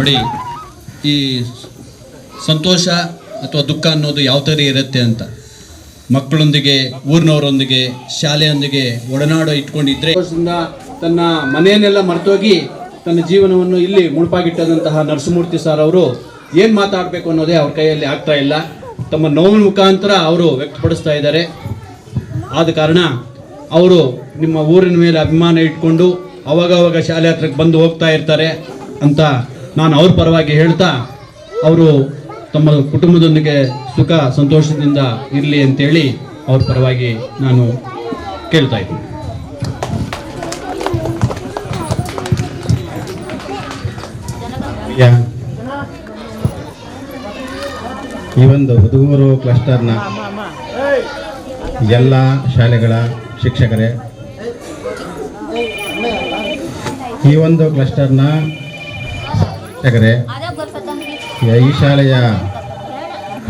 ನೋಡಿ, ಈ ಸಂತೋಷ ಅಥವಾ ದುಃಖ ಅನ್ನೋದು ಯಾವ ಥರ ಇರುತ್ತೆ ಅಂತ ಮಕ್ಕಳೊಂದಿಗೆ, ಊರಿನವರೊಂದಿಗೆ, ಶಾಲೆಯೊಂದಿಗೆ ಒಡನಾಡ ಇಟ್ಕೊಂಡಿದ್ರೆ ತನ್ನ ಮನೆಯನ್ನೆಲ್ಲ ಮರೆತೋಗಿ ತನ್ನ ಜೀವನವನ್ನು ಇಲ್ಲಿ ಮುಡುಪಾಗಿಟ್ಟದಂತಹ ನರಸಿಂಹಮೂರ್ತಿ ಸರ್ ಅವರು ಏನು ಮಾತಾಡಬೇಕು ಅನ್ನೋದೇ ಅವ್ರ ಕೈಯಲ್ಲಿ ಆಗ್ತಾ ಇಲ್ಲ. ತಮ್ಮ ನೋವಿನ ಮುಖಾಂತರ ಅವರು ವ್ಯಕ್ತಪಡಿಸ್ತಾ ಇದ್ದಾರೆ. ಆದ ಕಾರಣ ಅವರು ನಿಮ್ಮ ಊರಿನ ಮೇಲೆ ಅಭಿಮಾನ ಇಟ್ಕೊಂಡು ಅವಾಗವಾಗ ಶಾಲೆ ಹತ್ರಕ್ಕೆ ಬಂದು ಹೋಗ್ತಾ ಇರ್ತಾರೆ ಅಂತ ನಾನು ಅವ್ರ ಪರವಾಗಿ ಹೇಳ್ತಾ, ಅವರು ತಮ್ಮ ಕುಟುಂಬದೊಂದಿಗೆ ಸುಖ ಸಂತೋಷದಿಂದ ಇರಲಿ ಅಂತೇಳಿ ಅವ್ರ ಪರವಾಗಿ ನಾನು ಕೇಳ್ತಾ ಇದ್ದೀನಿ. ಈ ಒಂದು ಹುದುಗೂರು ಕ್ಲಸ್ಟರ್ನ ಎಲ್ಲ ಶಾಲೆಗಳ ಶಿಕ್ಷಕರೇ, ಈ ಒಂದು ಕ್ಲಸ್ಟರ್ನ ಶಿಕ್ಷಕರೇ, ಈ ಶಾಲೆಯ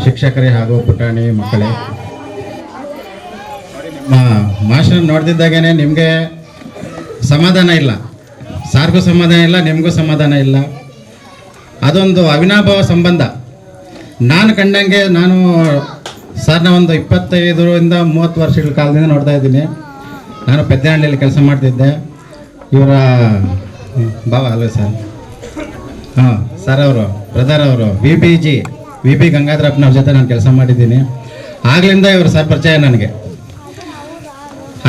ಶಿಕ್ಷಕರೇ ಹಾಗೂ ಪುಟಾಣಿ ಮಕ್ಕಳೇ, ಮಾಸ್ಟರ್ ನೋಡ್ತಿದ್ದಾಗೇನೆ ನಿಮಗೆ ಸಮಾಧಾನ ಇಲ್ಲ, ಸಾರ್ಗೂ ಸಮಾಧಾನ ಇಲ್ಲ, ನಿಮಗೂ ಸಮಾಧಾನ ಇಲ್ಲ. ಅದೊಂದು ಅವಿನಾಭಾವ ಸಂಬಂಧ. ನಾನು ಕಂಡಂಗೆ ನಾನು ಸಾರ್ನ ಒಂದು 25ರಿಂದ 30 ವರ್ಷಗಳ ಕಾಲದಿಂದ ನೋಡ್ತಾ ಇದ್ದೀನಿ. ನಾನು ಪೆದ್ದನಹಳ್ಳಿಯಲ್ಲಿ ಕೆಲಸ ಮಾಡ್ತಿದ್ದೆ. ಇವರ ಭಾವ ಅಲ್ವೇ ಸರ್? ಹಾಂ, ಸರ್ ಅವರು ಬ್ರದರ್ ಅವರು ವಿ ಪಿ ಗಂಗಾಧರಪ್ಪನವ್ರ ಜೊತೆ ನಾನು ಕೆಲಸ ಮಾಡಿದ್ದೀನಿ. ಆಗ್ಲಿಂದ ಇವರು ಸರ್ ಪರಿಚಯ ನನಗೆ.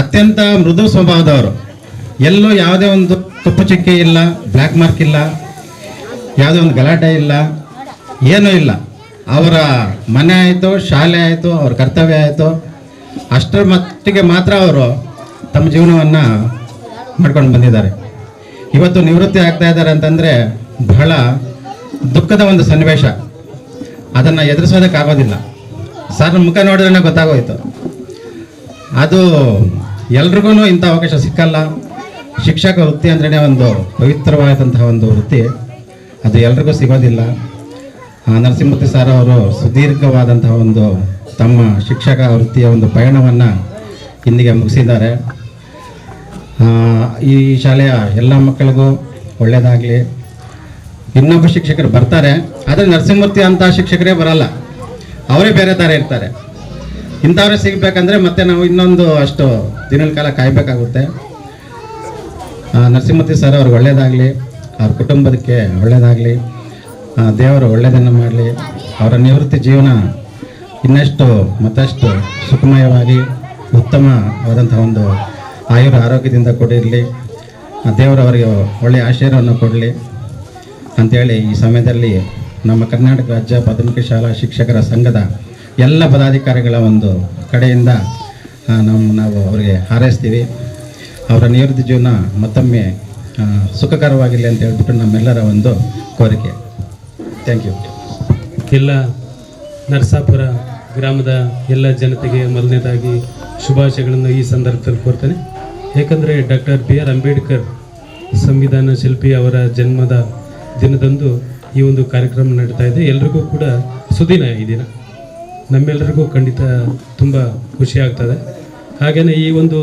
ಅತ್ಯಂತ ಮೃದು ಸ್ವಭಾವದವರು. ಎಲ್ಲೂ ಯಾವುದೇ ಒಂದು ತುಪ್ಪು ಚಿಕ್ಕಿ ಇಲ್ಲ, ಬ್ಲ್ಯಾಕ್ ಮಾರ್ಕ್ ಇಲ್ಲ, ಯಾವುದೇ ಒಂದು ಗಲಾಟೆ ಇಲ್ಲ, ಏನೂ ಇಲ್ಲ. ಅವರ ಮನೆ ಆಯಿತು, ಶಾಲೆ ಆಯಿತು, ಅವ್ರ ಕರ್ತವ್ಯ ಆಯಿತು, ಅಷ್ಟರ ಮಟ್ಟಿಗೆ ಮಾತ್ರ ಅವರು ತಮ್ಮ ಜೀವನವನ್ನು ಮಾಡ್ಕೊಂಡು ಬಂದಿದ್ದಾರೆ. ಇವತ್ತು ನಿವೃತ್ತಿ ಆಗ್ತಾ ಇದ್ದಾರೆ ಅಂತಂದರೆ ಬಹಳ ದುಃಖದ ಒಂದು ಸನ್ನಿವೇಶ. ಅದನ್ನು ಎದುರಿಸೋದಕ್ಕಾಗೋದಿಲ್ಲ. ಸರ್ ಮುಖ ನೋಡಿದ್ರೆ ಗೊತ್ತಾಗೋಯ್ತು. ಅದು ಎಲ್ರಿಗೂ ಇಂಥ ಅವಕಾಶ ಸಿಕ್ಕಲ್ಲ. ಶಿಕ್ಷಕ ವೃತ್ತಿ ಅಂದ್ರೇ ಒಂದು ಪವಿತ್ರವಾದಂತಹ ಒಂದು ವೃತ್ತಿ. ಅದು ಎಲ್ರಿಗೂ ಸಿಗೋದಿಲ್ಲ. ನರಸಿಂಹಮೂರ್ತಿ ಸರ್ ಅವರು ಸುದೀರ್ಘವಾದಂತಹ ಒಂದು ತಮ್ಮ ಶಿಕ್ಷಕ ವೃತ್ತಿಯ ಒಂದು ಪಯಣವನ್ನು ಇಂದಿಗೆ ಮುಗಿಸಿದ್ದಾರೆ. ಈ ಶಾಲೆಯ ಎಲ್ಲ ಮಕ್ಕಳಿಗೂ ಒಳ್ಳೆಯದಾಗಲಿ. ಇನ್ನೊಬ್ಬ ಶಿಕ್ಷಕರು ಬರ್ತಾರೆ, ಆದರೆ ನರಸಿಂಹಮೂರ್ತಿ ಅಂತ ಶಿಕ್ಷಕರೇ ಬರಲ್ಲ, ಅವರೇ ಬೇರೆ ಥರ ಇರ್ತಾರೆ. ಇಂಥವ್ರೇ ಸಿಗಬೇಕಂದ್ರೆ ಮತ್ತೆ ನಾವು ಇನ್ನೊಂದು ಅಷ್ಟು ದಿನಗಳ ಕಾಲ ಕಾಯಬೇಕಾಗುತ್ತೆ. ನರಸಿಂಹಮೂರ್ತಿ ಸರ್ ಅವ್ರಿಗೆ ಒಳ್ಳೆಯದಾಗಲಿ, ಅವ್ರ ಕುಟುಂಬದಕ್ಕೆ ಒಳ್ಳೆಯದಾಗಲಿ, ದೇವರು ಒಳ್ಳೆಯದನ್ನು ಮಾಡಲಿ. ಅವರ ನಿವೃತ್ತಿ ಜೀವನ ಇನ್ನಷ್ಟು ಮತ್ತಷ್ಟು ಸುಖಮಯವಾಗಿ ಉತ್ತಮವಾದಂಥ ಒಂದು ಆರೋಗ್ಯದಿಂದ ಕೊಡಿರಲಿ. ದೇವರು ಅವರಿಗೆ ಒಳ್ಳೆಯ ಆಶೀರ್ವಾದವನ್ನು ಕೊಡಲಿ ಅಂಥೇಳಿ ಈ ಸಮಯದಲ್ಲಿ ನಮ್ಮ ಕರ್ನಾಟಕ ರಾಜ್ಯ ಪ್ರಾಥಮಿಕ ಶಾಲಾ ಶಿಕ್ಷಕರ ಸಂಘದ ಎಲ್ಲ ಪದಾಧಿಕಾರಿಗಳ ಒಂದು ಕಡೆಯಿಂದ ನಾವು ಅವರಿಗೆ ಹಾರೈಸ್ತೀವಿ. ಅವರ ನಿವೃತ್ತಿ ಜೀವನ ಮತ್ತೊಮ್ಮೆ ಸುಖಕರವಾಗಿರಲಿ ಅಂತ ಹೇಳ್ಬಿಟ್ಟು ನಮ್ಮೆಲ್ಲರ ಒಂದು ಕೋರಿಕೆ. Thank you. ಎಲ್ಲ ನರಸಾಪುರ ಗ್ರಾಮದ ಎಲ್ಲ ಜನತೆಗೆ ಮೊದಲನೇದಾಗಿ ಶುಭಾಶಯಗಳನ್ನು ಈ ಸಂದರ್ಭದಲ್ಲಿ ಕೋರ್ತೇನೆ. ಏಕೆಂದರೆ ಡಾಕ್ಟರ್ BR ಅಂಬೇಡ್ಕರ್ ಸಂವಿಧಾನ ಶಿಲ್ಪಿ ಅವರ ಜನ್ಮದ ದಿನದಂದು ಈ ಒಂದು ಕಾರ್ಯಕ್ರಮ ನಡೀತಾ ಇದೆ. ಎಲ್ರಿಗೂ ಕೂಡ ಸುದಿನ ಈ ದಿನ, ನಮ್ಮೆಲ್ಲರಿಗೂ ಖಂಡಿತ ತುಂಬ ಖುಷಿ ಆಗ್ತದೆ. ಹಾಗೆಯೇ ಈ ಒಂದು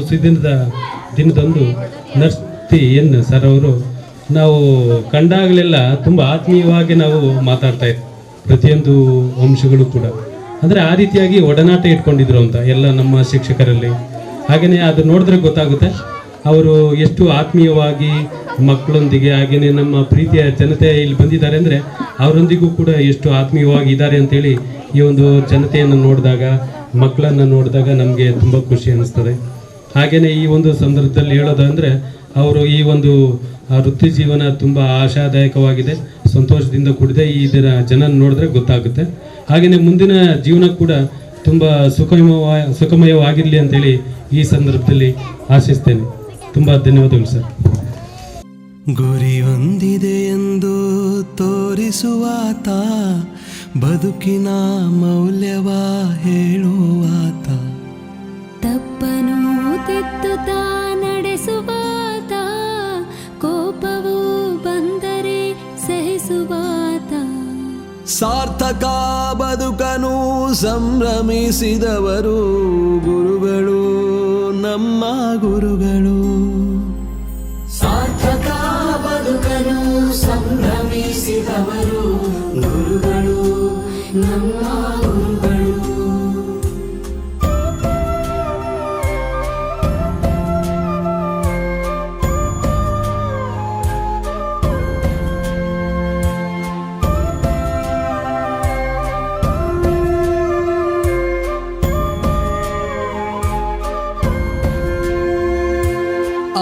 ದಿನದಂದು ನರ್ತಿ ಸರ್ ಅವರು ನಾವು ಕಂಡಾಗಲೆಲ್ಲ ತುಂಬ ಆತ್ಮೀಯವಾಗಿ ನಾವು ಮಾತಾಡ್ತಾ ಇದ್ವಿ. ಪ್ರತಿಯೊಂದು ಅಂಶಗಳು ಕೂಡ ಅಂದರೆ ಆ ರೀತಿಯಾಗಿ ಒಡನಾಟ ಇಟ್ಕೊಂಡಿದ್ರು ಅಂತ ಎಲ್ಲ ನಮ್ಮ ಶಿಕ್ಷಕರಲ್ಲಿ. ಹಾಗೆಯೇ ಅದು ನೋಡಿದ್ರೆ ಗೊತ್ತಾಗುತ್ತೆ ಅವರು ಎಷ್ಟು ಆತ್ಮೀಯವಾಗಿ ಮಕ್ಕಳೊಂದಿಗೆ, ಹಾಗೆಯೇ ನಮ್ಮ ಪ್ರೀತಿಯ ಜನತೆ ಇಲ್ಲಿ ಬಂದಿದ್ದಾರೆ ಅಂದರೆ ಅವರೊಂದಿಗೂ ಕೂಡ ಎಷ್ಟು ಆತ್ಮೀಯವಾಗಿ ಇದ್ದಾರೆ ಅಂತೇಳಿ ಈ ಒಂದು ಜನತೆಯನ್ನು ನೋಡಿದಾಗ, ಮಕ್ಕಳನ್ನು ನೋಡಿದಾಗ ನಮಗೆ ತುಂಬ ಖುಷಿ ಅನ್ನಿಸ್ತದೆ. ಹಾಗೆಯೇ ಈ ಒಂದು ಸಂದರ್ಭದಲ್ಲಿ ಹೇಳೋದಂದರೆ ಅವರು ಈ ಒಂದು ವೃತ್ತಿ ಜೀವನ ತುಂಬ ಆಶಾದಾಯಕವಾಗಿದೆ, ಸಂತೋಷದಿಂದ ಕೂಡಿದೆ. ಈ ದಿನ ಜನ ನೋಡಿದ್ರೆ ಗೊತ್ತಾಗುತ್ತೆ. ಹಾಗೆಯೇ ಮುಂದಿನ ಜೀವನ ಕೂಡ ತುಂಬ ಸುಖಮಯವಾಗಿರಲಿ ಅಂತೇಳಿ ಈ ಸಂದರ್ಭದಲ್ಲಿ ಆಶಿಸ್ತೇನೆ. ತುಂಬ ಧನ್ಯವಾದಗಳು ಸರ್. ಗುರಿ ಹೊಂದಿದೆ ಎಂದು ತೋರಿಸುವಾತ, ಬದುಕಿನ ಮೌಲ್ಯವ ಹೇಳುವಾತ, ತಪ್ಪನು ತಿದ್ದುತ್ತಾ ನಡೆಸುವಾತ, ಕೋಪವು ಬಂದರೆ ಸಹಿಸುವಾತ, ಸಾರ್ಥಕ ಬದುಕನು ಸಂಭ್ರಮಿಸಿದವರು ಗುರುಗಳು, ನಮ್ಮ ಗುರುಗಳು. ಸಾರ್ಥಕ ಬದುಕನು ಸಂಭ್ರಮಿಸಿ ಸಂಭ್ರಮಿಸಿದವರು ಗುರುಗಳು ನಮ್ಮ ಗುರುಗಳು.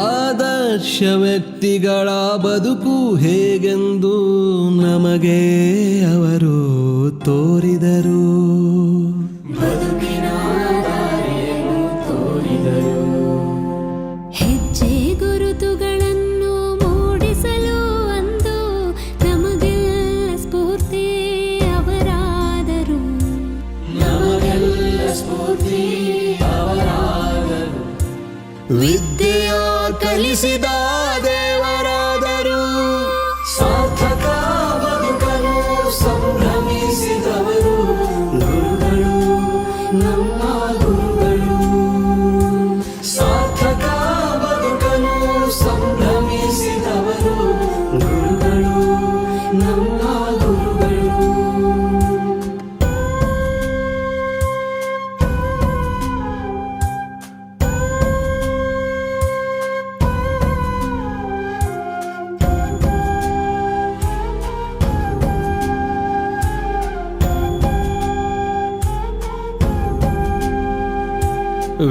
ಆದರ್ಶ ವ್ಯಕ್ತಿಗಳ ಬದುಕು ಹೇಗೆಂದು ನಮಗೆ ಅವರು ತೋರಿದರು. ಹೆಜ್ಜೆ ಗುರುತುಗಳನ್ನು ಮೂಡಿಸಲು ಅಂದು ನಮಗೆಲ್ಲ ಸ್ಫೂರ್ತಿ ಅವರಾದರು. ವಿದ್ಯೆಯ ಕಲಿಸಿದ ದೇವರಾದರು. ಸಾರ್ಥಕ ಬದುಕಲು ಸಂಭ್ರಮಿಸಿದವರು ಗುರುಗಳು ನಮ್ಮ ಗುರುಗಳು. ಸಾರ್ಥಕ ಬದುಕಲು ಸಂಭ್ರಮಿಸಿದವರು ಗುರುಗಳು ನಮ್ಮ ಗುರುಗಳು.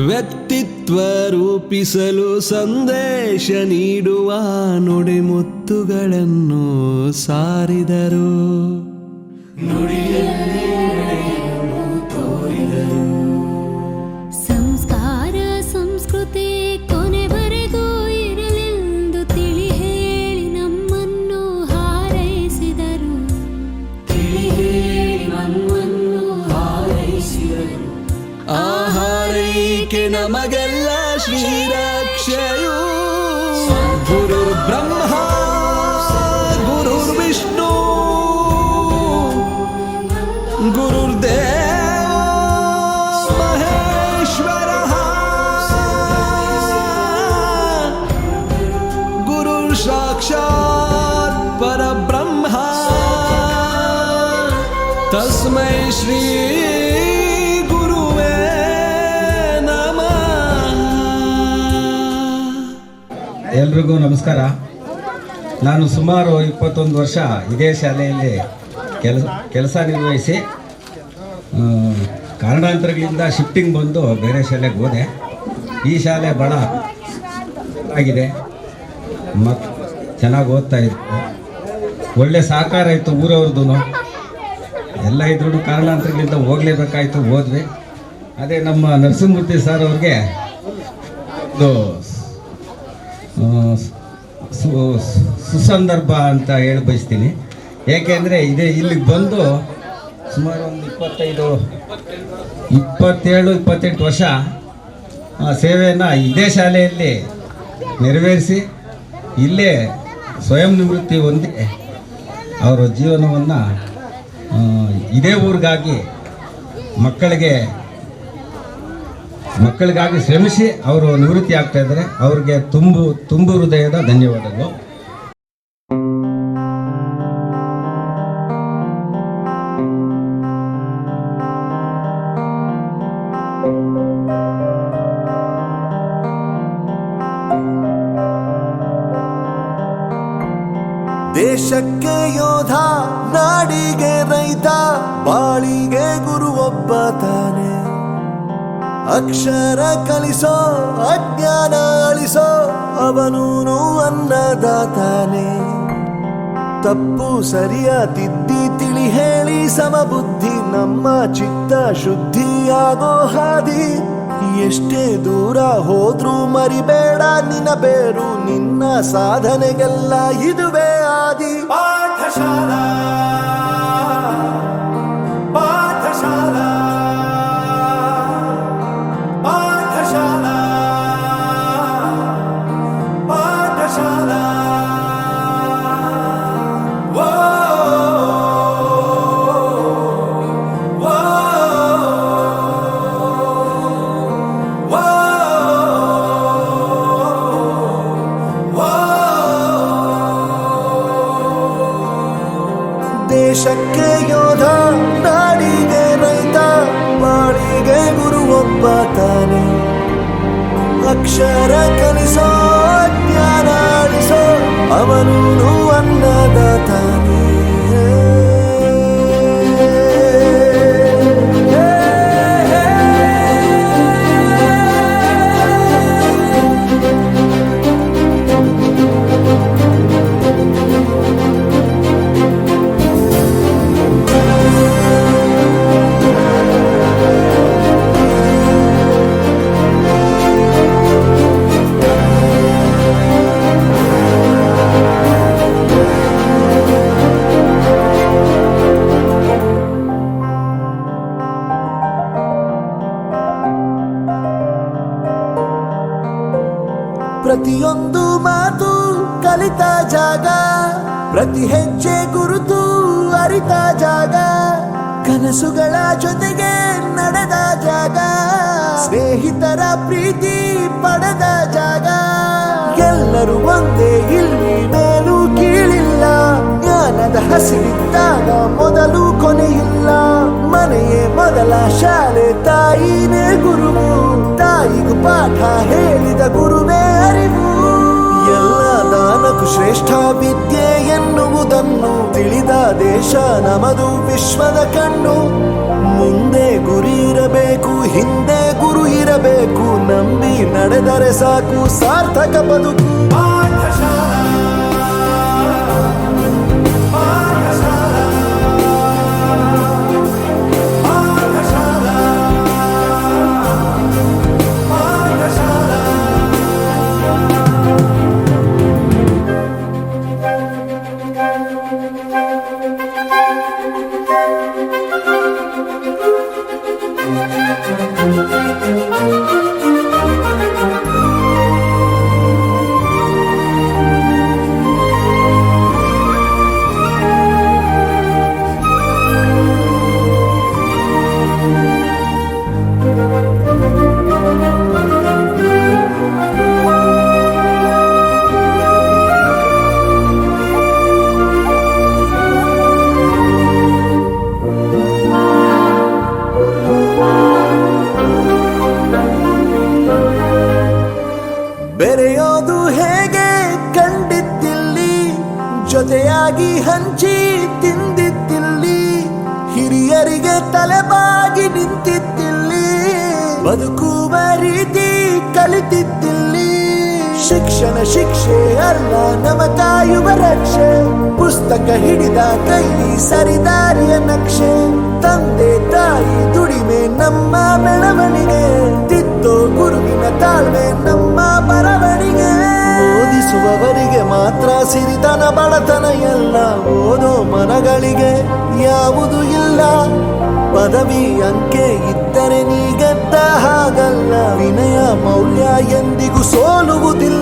ವ್ಯಕ್ತಿತ್ವ ರೂಪಿಸಲು ಸಂದೇಶ ನೀಡುವ ನುಡಿಮುತ್ತುಗಳನ್ನು ಸಾರಿದರು. ಸಂಸ್ಕಾರ ಸಂಸ್ಕೃತಿ ಕೊನೆವರೆಗೂ ಇರಲೆಂದು ತಿಳಿ ಹೇಳಿ ನಮ್ಮನ್ನು ಹಾರೈಸಿದರು. ಆಹಾರೈಕೆ ನಮಗೆಲ್ಲ ಶ್ರೀರಕ್ಷೆಯು. ಗುರುರ್ ಬ್ರಹ್ಮ ಗುರುರ್ ವಿಷ್ಣು ಗುರುರ್ದೇವ ಮಹೇಶ್ವರ ಗುರುರ್ ಸಾಕ್ಷಾತ್ ಪರಬ್ರಹ್ಮ ತಸ್ಮೈ ಶ್ರೀ ಗುರುವೇ ನಮಃ. ಎಲ್ರಿಗೂ ನಮಸ್ಕಾರ. ನಾನು ಸುಮಾರು 21 ವರ್ಷ ಇದೇ ಶಾಲೆಯಲ್ಲಿ ಕೆಲಸ ನಿರ್ವಹಿಸಿ ಕಾರಣಾಂತರಗಳಿಂದ ಶಿಫ್ಟಿಂಗ್ ಬಂದು ಬೇರೆ ಶಾಲೆಗೆ ಹೋದೆ. ಈ ಶಾಲೆ ಭಾಳ ಆಗಿದೆ, ಮತ್ತು ಚೆನ್ನಾಗಿ ಓದ್ತಾ ಇತ್ತು. ಒಳ್ಳೆ ಸಹಕಾರ ಇತ್ತು ಊರವ್ರದ್ದು. ಎಲ್ಲ ಇದ್ರೂ ಕಾರಣಾಂತರಗಳಿಂದ ಹೋಗಲೇಬೇಕಾಯಿತು, ಹೋದ್ವಿ. ಅದೇ ನಮ್ಮ ನರಸಿಂಹಮೂರ್ತಿ ಸರ್ ಅವ್ರಿಗೆ ಒಂದು ಸುಸಂದರ್ಭ ಅಂತ ಹೇಳಿ ಬಯಸ್ತೀನಿ. ಏಕೆಂದರೆ ಇಲ್ಲಿಗೆ ಬಂದು ಸುಮಾರು ಒಂದು 27-28 ವರ್ಷ ಸೇವೆಯನ್ನು ಇದೇ ಶಾಲೆಯಲ್ಲಿ ನೆರವೇರಿಸಿ ಇಲ್ಲೇ ಸ್ವಯಂ ನಿವೃತ್ತಿ ಹೊಂದಿ ಅವರ ಜೀವನವನ್ನು ಇದೇ ಊರಿಗಾಗಿ ಮಕ್ಕಳಿಗಾಗಿ ಶ್ರಮಿಸಿ ಅವರು ನಿವೃತ್ತಿ ಆಗ್ತಾ ಇದ್ದಾರೆ. ಅವ್ರಿಗೆ ತುಂಬು ಹೃದಯದ ಧನ್ಯವಾದಗಳು. ದೇಶಕ್ಕೆ ಯೋಧ, ನಾಡಿಗೆ ರೈತ, ಬಾಳಿಗೆ ಗುರು ಒಬ್ಬ ತಾನೆ. ಅಕ್ಷರ ಕಲಿಸೋ, ಅಜ್ಞಾನ ಅಳಿಸೋ, ಅವನೂನು ಅನ್ನದಾತಾನೆ. ತಪ್ಪು ಸರಿಯ ತಿದ್ದಿ ತಿಳಿ ಹೇಳಿ ಸಮಬುದ್ಧಿ ನಮ್ಮ ಚಿತ್ತ ಶುದ್ಧಿಯಾಗೋ ಹಾದಿ. ಎಷ್ಟೇ ದೂರ ಹೋದ್ರೂ ಮರಿಬೇಡ ನಿನ್ನ ಬೇರು, ನಿನ್ನ ಸಾಧನೆಗೆಲ್ಲ ಇದುವೇ ಆದಿ. ಪಾಠಶಾಲಾ ಪಾಠಶಾಲಾ ಪಾಠಶಾಲಾ ಪಾಠಶಾಲಾ. ಯೋಧ, ನಾಡಿಗೆ ರೈತ, ಬಾಳಿಗೆ ಗುರು ಒಬ್ಬ ತಾನೆ. ಅಕ್ಷರ ಕಲಿಸೋ, ಜ್ಞಾನ ಅಳಿಸೋ, ಅವನೂನು ಅನ್ನದಾತಾನೆ. ಪ್ರತಿಯೊಂದು ಮಾತು ಕಲಿತ ಜಾಗ, ಪ್ರತಿ ಹೆಜ್ಜೆ ಗುರುತು ಅರಿತ ಜಾಗ, ಕನಸುಗಳ ಜೊತೆಗೆ ನಡೆದ ಜಾಗ, ಸ್ನೇಹಿತರ ಪ್ರೀತಿ ಪಡೆದ ಜಾಗ. ಎಲ್ಲರೂ ಒಂದೇ, ಇಲ್ಲಿ ಮೇಲೂ ಕೀಳಿಲ್ಲ, ಜ್ಞಾನದ ಹಸಿವಿದ್ದಾಗ ಮೊದಲು ಕೊನೆಯಿಲ್ಲ. ಮನೆಯೇ ಮೊದಲ ಶಾಲೆ, ತಾಯಿನೇ ಗುರುವು, ತಾಯಿಗೂ ಪಾಠ ಹೇಳಿದ ಗುರುವೇ ಅರಿವು. ಎಲ್ಲ ದಾನಕ್ಕೂ ಶ್ರೇಷ್ಠ ವಿದ್ಯೆ ಎನ್ನುವುದನ್ನು ತಿಳಿದ ದೇಶ ನಮದು, ವಿಶ್ವದ ಕಣ್ಣು. ಮುಂದೆ ಗುರಿ ಇರಬೇಕು, ಹಿಂದೆ ಗುರು ಇರಬೇಕು, ನಂಬಿ ನಡೆದರೆ ಸಾಕು ಸಾರ್ಥಕ ಬದುಕು. ಬೆರೆಯೋದು ಹೇಗೆ ಕಂಡಿದ್ದಿಲ್ಲಿ, ಜೊತೆಯಾಗಿ ಹಂಚಿ ತಿಂದಿದ್ದಿಲ್ಲಿ, ಹಿರಿಯರಿಗೆ ತಲೆಬಾಗಿ ನಿಂತಿದ್ದಿಲ್ಲಿ, ಬದುಕುವ ರೀತಿ ಕಲಿತಿದ್ದಿಲ್ಲಿ. ಶಿಕ್ಷಣ ಶಿಕ್ಷೆ ಅಲ್ಲ, ನಮ ಕಾಯುವ ರಕ್ಷೆ, ಪುಸ್ತಕ ಹಿಡಿದ ಕೈ ಸರಿದಾರಿಯ ನಕ್ಷೆ. ತಂದೆ ತಾಯಿ ದುಡಿಮೆ ನಮ್ಮ ಬೆಳವಣಿಗೆ, ತಿದ್ದೋ ಗುರುವಿನ ತಾಳ್ಮೆ ನಮ್ಮ ಬರವಣಿಗೆ. ಓದಿಸುವವರಿಗೆ ಮಾತ್ರ ಸಿರಿತನ ಬಡತನ ಎಲ್ಲ, ಓದೋ ಮನಗಳಿಗೆ ಯಾವುದು ಇಲ್ಲ. ಪದವಿ ಅಂಕೆ ಇದ್ದರೆ ನೀ ಗೆದ್ದ ಹಾಗಲ್ಲ, ವಿನಯ ಮೌಲ್ಯ ಎಂದಿಗೂ ಸೋಲುವುದಿಲ್ಲ.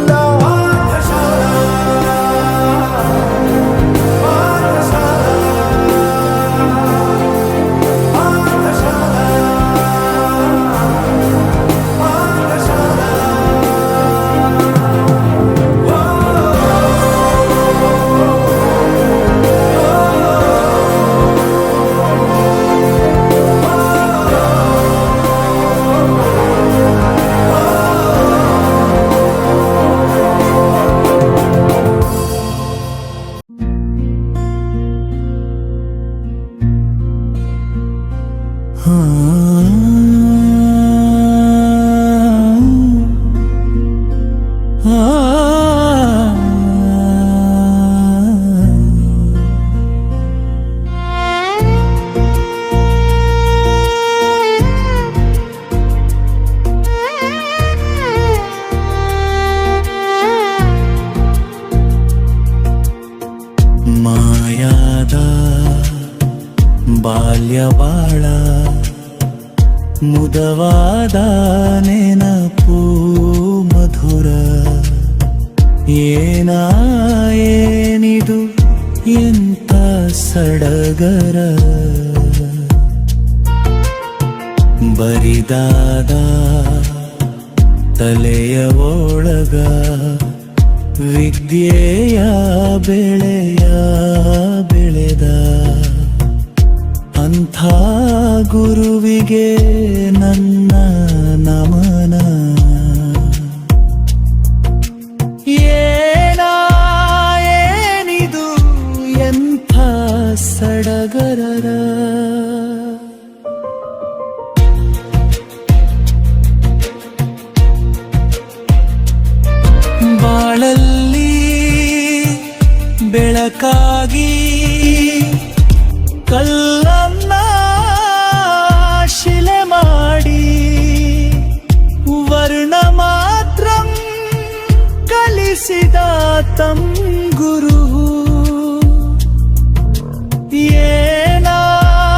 ಮಾಯಾದ ಬಾಲ್ಯವಾಳ ಮುದವಾದ ನೆನಪು ಮಧುರ ಏನಿದು ಎಂತ ಸಡಗರ ಬರಿದಾದ ತಲೆಯ ಒಳಗ ವಿದ್ಯೆಯ ಬೆಳೆಯ ಬೆಳೆದ ಅಂಥ ಗುರುವಿಗೆ ನನ್ನ ನಮನ. ಏನಿದು ಎಂಥ ಸಡಗರರ. ಬಾಳಲ್ಲಿ ಬೆಳಕಾಗಿ ಕಲ್ಲನ್ನ ಶಿಲೆ ಮಾಡಿ ವರ್ಣ ಮಾತ್ರ ಕಲಿಸಿದ ತಂ ಗುರು.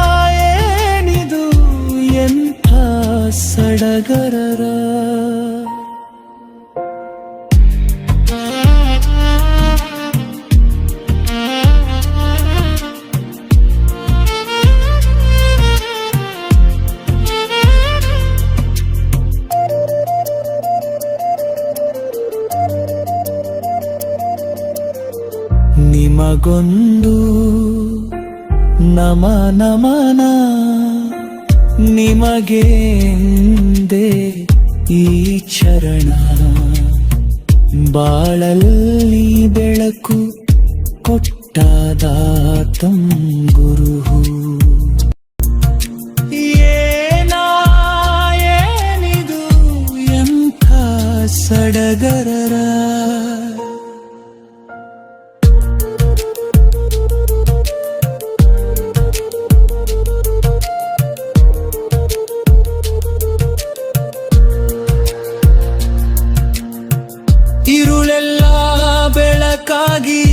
ಏನಿದು ಎಂಥ ಸಡಗರರ. ನಿಮಗೊಂದು ನಮನ ನಿಮಗೆಂದೇ ಈ ಚರಣ. ಬಾಳಲ್ಲಿ ಬೆಳಕು ಕೊಟ್ಟಾದಾತಂ ಗುರು. ಏನಿದು ಎಂಥ ಸಡಗರರ. ಇರುಳೆಲ್ಲ ಬೆಳಕಾಗಿ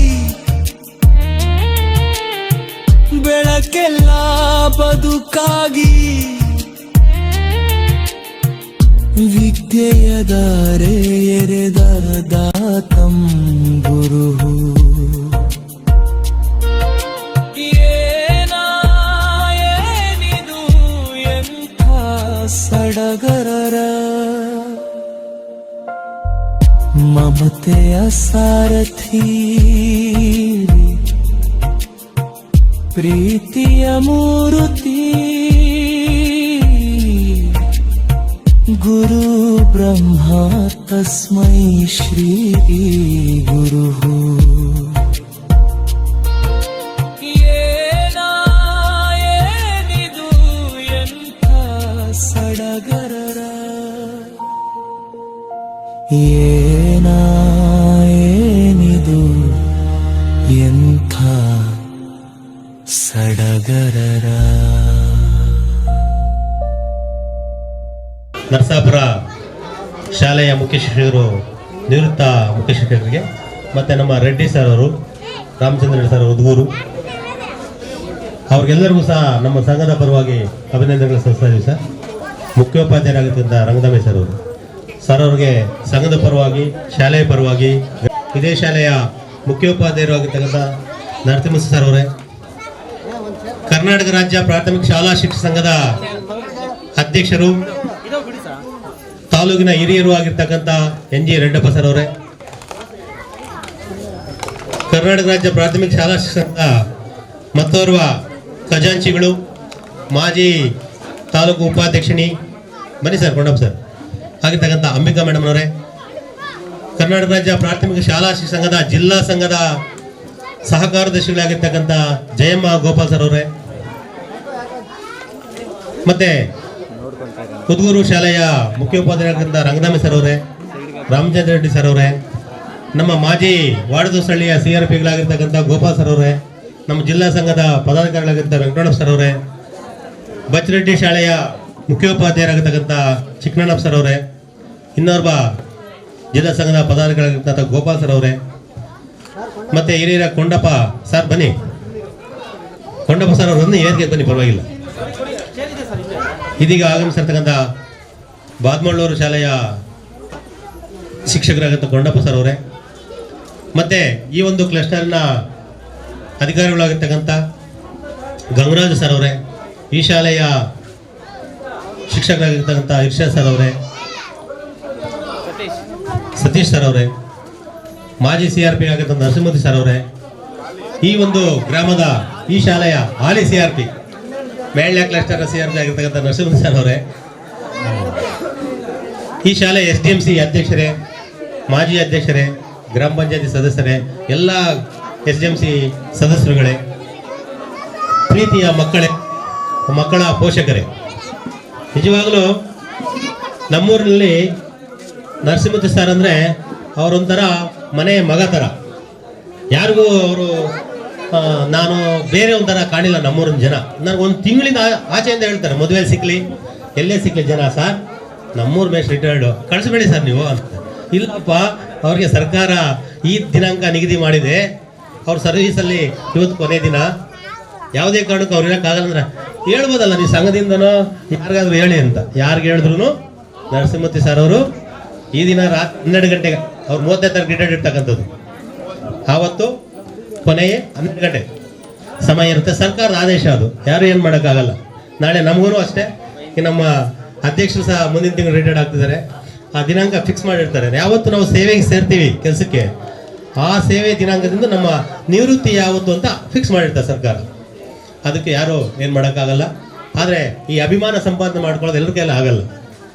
ಬೆಳಕೆಲ್ಲ ಬದುಕಾಗಿ ವಿದ್ಯೆಯದಾರೆ ಎರೆದ ದಾತಂ ಗುರು. ಏನಿದು ಎಂಥ ಸಡಗರರ. ಮಮತೆಯ ಸಾರಥಿ ಪ್ರೀತಿಯ ಮೂರುತಿ ಗುರು ಬ್ರಹ್ಮ ತಸ್ಮೈ ಶ್ರೀ ಗುರು. ಏನಿದು ಎಂಥ ಸಡಗರರ. ಏನಿದು ಎಂಥ ಸಡಗರರ. ನರಸಾಪುರ ಶಾಲೆಯ ಮುಖ್ಯ ಶಿಕ್ಷಕರು, ನಿವೃತ್ತ ಮುಖ್ಯ ಶಿಕ್ಷಕರಿಗೆ, ಮತ್ತು ನಮ್ಮ ರೆಡ್ಡಿ ಸರ್ ಅವರು, ರಾಮಚಂದ್ರ ಸರ್ ಉದ್ಗೂರು, ಅವ್ರಿಗೆಲ್ಲರಿಗೂ ಸಹ ನಮ್ಮ ಸಂಘದ ಪರವಾಗಿ ಅಭಿನಂದನೆಗಳು ಸಲ್ಲಿಸ್ತಾ ಇದ್ದೀವಿ ಸರ್. ಮುಖ್ಯೋಪಾಧ್ಯಾಯರಾಗಿರ್ತಕ್ಕಂಥ ರಂಗದಾಮೆ ಸರ್ ಅವರು, ಸರ್ ಅವ್ರಿಗೆ ಸಂಘದ ಪರವಾಗಿ, ಶಾಲೆಯ ಪರವಾಗಿ, ಇದೇ ಶಾಲೆಯ ಮುಖ್ಯೋಪಾಧ್ಯಾಯರು ಆಗಿರ್ತಕ್ಕಂಥ ನರಸಿಂಹ ಸರ್ ಅವರೇ, ಕರ್ನಾಟಕ ರಾಜ್ಯ ಪ್ರಾಥಮಿಕ ಶಾಲಾ ಶಿಕ್ಷಕ ಸಂಘದ ಅಧ್ಯಕ್ಷರು, ತಾಲೂಕಿನ ಹಿರಿಯರು ಆಗಿರ್ತಕ್ಕಂಥ NG ರೆಡ್ಡಪ್ಪ ಸರ್ ಅವರೇ, ಕರ್ನಾಟಕ ರಾಜ್ಯ ಪ್ರಾಥಮಿಕ ಶಾಲಾ ಶಿಕ್ಷಕ ಸಂಘದ ಮತ್ತೋರ್ವ ಖಜಾಂಚಿಗಳು, ಮಾಜಿ ತಾಲೂಕು ಉಪಾಧ್ಯಕ್ಷಿಣಿ, ಬನ್ನಿ ಸರ್ ಕೊಂಡಪ್ಪ ಸರ್ ಆಗಿರ್ತಕ್ಕಂಥ ಅಂಬಿಕಾ ಮೇಡಮ್ ಅವರೇ, ಕರ್ನಾಟಕ ರಾಜ್ಯ ಪ್ರಾಥಮಿಕ ಶಾಲಾ ಶಿಕ್ಷಕ ಸಂಘದ ಜಿಲ್ಲಾ ಸಂಘದ ಸಹಕಾರ್ಯದರ್ಶಿಗಳಾಗಿರ್ತಕ್ಕಂಥ ಜಯಮ್ಮ ಗೋಪಾಲ್ ಸರ್ ಅವರೇ, ಮತ್ತೆ ಕುದೂರು ಶಾಲೆಯ ಮುಖ್ಯೋಪಾಧ್ಯಾಯರಾಗಿದ್ದ ರಂಗನಾಮಿ ಸರ್ ಅವರೇ, ರಾಮಚಂದ್ರ ರೆಡ್ಡಿ ಸರ್ ಅವರೇ, ನಮ್ಮ ಮಾಜಿ ವಾಡದಸ್ಥಳೀಯ CRPಗಳಾಗಿರ್ತಕ್ಕಂಥ ಗೋಪಾಲ್ ಸರ್ ಅವರೇ, ನಮ್ಮ ಜಿಲ್ಲಾ ಸಂಘದ ಪದಾಧಿಕಾರಿಗಳಾಗಿದ್ದ ವೆಂಕಟರಮಣ ಸರ್ ಅವರೇ, ಬಚ್ಚರೆಡ್ಡಿ ಶಾಲೆಯ ಮುಖ್ಯೋಪಾಧ್ಯಾಯರಾಗಿರ್ತಕ್ಕಂಥ ಚಿಕ್ಕಣ್ಣಪ್ಪ ಸರ್ ಅವರೇ, ಇನ್ನೋರ್ವ ಜಿಲ್ಲಾ ಸಂಘದ ಪದಾಧಿಕಾರಿಗಳಾಗಿರ್ತಕ್ಕಂಥ ಗೋಪಾಲ್ ಸರ್ ಅವರೇ, ಮತ್ತೆ ಹಿರಿಯರ ಕೊಂಡಪ್ಪ ಸರ್, ಬನ್ನಿ ಕೊಂಡಪ್ಪ ಸರ್ ಅವರು ಏರ್ಗೆ ಬನ್ನಿ, ಪರವಾಗಿಲ್ಲ. ಇದೀಗ ಆಗಮಿಸಿರ್ತಕ್ಕಂಥ ಬಾದ್ಮಳ್ಳೂರು ಶಾಲೆಯ ಶಿಕ್ಷಕರಾಗಿದ್ದ ಕೊಂಡಪ್ಪ ಸರ್ ಅವರೇ, ಮತ್ತೆ ಈ ಒಂದು ಕ್ಲಸ್ಟರ್ನ ಅಧಿಕಾರಿಗಳಾಗಿರ್ತಕ್ಕಂಥ ಗಂಗರಾಜ್ ಸರ್ ಅವರೇ, ಈ ಶಾಲೆಯ ಶಿಕ್ಷಕರಾಗಿರ್ತಕ್ಕಂಥ ಇರ್ಷಾದ್ ಸರ್ ಅವರೇ, ಸತೀಶ್ ಸರ್ ಅವರೇ, ಮಾಜಿ CRP ಆಗಿರ್ತಕ್ಕಂಥ ನರಸಿಂಹಮೂರ್ತಿ ಸರ್ ಅವರೇ, ಈ ಒಂದು ಗ್ರಾಮದ ಈ ಶಾಲೆಯ ಹಾಲಿ CRP ಮೇಳ್ಯ ಕ್ಲಸ್ಟರ್ CRP ಆಗಿರ್ತಕ್ಕಂಥ ನರಸಿಂಹ ಸರ್ ಅವರೇ, ಈ ಶಾಲೆ SDMC ಅಧ್ಯಕ್ಷರೇ, ಮಾಜಿ ಅಧ್ಯಕ್ಷರೇ, ಗ್ರಾಮ ಪಂಚಾಯತಿ ಸದಸ್ಯರೇ, ಎಲ್ಲ SDMC ಸದಸ್ಯರುಗಳೇ, ಪ್ರೀತಿಯ ಮಕ್ಕಳ ಪೋಷಕರೇ, ನಿಜವಾಗಲೂ ನಮ್ಮೂರಿನಲ್ಲಿ ನರಸಿಂಹಮೂರ್ತಿ ಸರ್ ಅಂದರೆ ಅವರೊಂಥರ ಮನೆ ಮಗ ಥರ. ಯಾರಿಗೂ ಅವರು ನಾನು ಬೇರೆ ಒಂಥರ ಕಾಣಿಲ್ಲ ನಮ್ಮೂರಿನ ಜನ. ನನಗೊಂದು ತಿಂಗಳಿಂದ ಆಚೆಯಿಂದ ಹೇಳ್ತಾರೆ, ಮದುವೆ ಸಿಕ್ಕಲಿ ಎಲ್ಲೇ ಸಿಕ್ಕಲಿ ಜನ, ಸರ್ ನಮ್ಮೂರು ಮೇಸ್ಟ್ ರಿಟೈರ್ಡು ಕಳಿಸ್ಬೇಡಿ ಸರ್ ನೀವು ಅಂತ. ಇಲ್ಲಪ್ಪ, ಅವ್ರಿಗೆ ಸರ್ಕಾರ ಈ ದಿನಾಂಕ ನಿಗದಿ ಮಾಡಿದೆ, ಅವ್ರ ಸರ್ವೀಸಲ್ಲಿ ಇವತ್ತು ಕೊನೆ ದಿನ, ಯಾವುದೇ ಕಾರಣಕ್ಕೂ ಅವ್ರು ಇರೋಕ್ಕಾಗಲ್ಲ ಅಂದ್ರೆ ಹೇಳ್ಬೋದಲ್ಲ ನೀವು ಸಂಘದಿಂದನೋ ಯಾರಿಗಾದ್ರೂ ಹೇಳಿ ಅಂತ. ಯಾರಿಗೆ ಹೇಳಿದ್ರು ನರಸಿಂಹಮೂರ್ತಿ ಸರ್ ಅವರು ಈ ದಿನ ರಾತ್ರಿ 12 ಗಂಟೆಗೆ ಅವ್ರು 30ನೇ ತಾರೀಕು ರಿಟೈರ್ಡ್ ಇರ್ತಕ್ಕಂಥದ್ದು. ಆವತ್ತು ಕೊನೆಯೇ 12 ಗಂಟೆ ಸಮಯ ಇರುತ್ತೆ. ಸರ್ಕಾರದ ಆದೇಶ ಅದು, ಯಾರು ಏನು ಮಾಡೋಕ್ಕಾಗಲ್ಲ. ನಾಳೆ ನಮಗೂ ಅಷ್ಟೇ, ನಮ್ಮ ಅಧ್ಯಕ್ಷರು ಸಹ ಮುಂದಿನ ತಿಂಗಳು ರಿಟೈರ್ಡ್ ಆಗ್ತಿದ್ದಾರೆ. ಆ ದಿನಾಂಕ ಫಿಕ್ಸ್ ಮಾಡಿರ್ತಾರೆ. ಯಾವತ್ತು ನಾವು ಸೇವೆಗೆ ಸೇರ್ತೀವಿ ಕೆಲಸಕ್ಕೆ, ಆ ಸೇವೆ ದಿನಾಂಕದಿಂದ ನಮ್ಮ ನಿವೃತ್ತಿ ಯಾವತ್ತು ಅಂತ ಫಿಕ್ಸ್ ಮಾಡಿರ್ತಾರೆ ಸರ್ಕಾರ. ಅದಕ್ಕೆ ಯಾರು ಏನು ಮಾಡೋಕ್ಕಾಗಲ್ಲ. ಆದರೆ ಈ ಅಭಿಮಾನ ಸಂಪಾದನೆ ಮಾಡ್ಕೊಳ್ಳೋದು ಎಲ್ಲರ ಕೈಯಲ್ಲಿ ಆಗಲ್ಲ.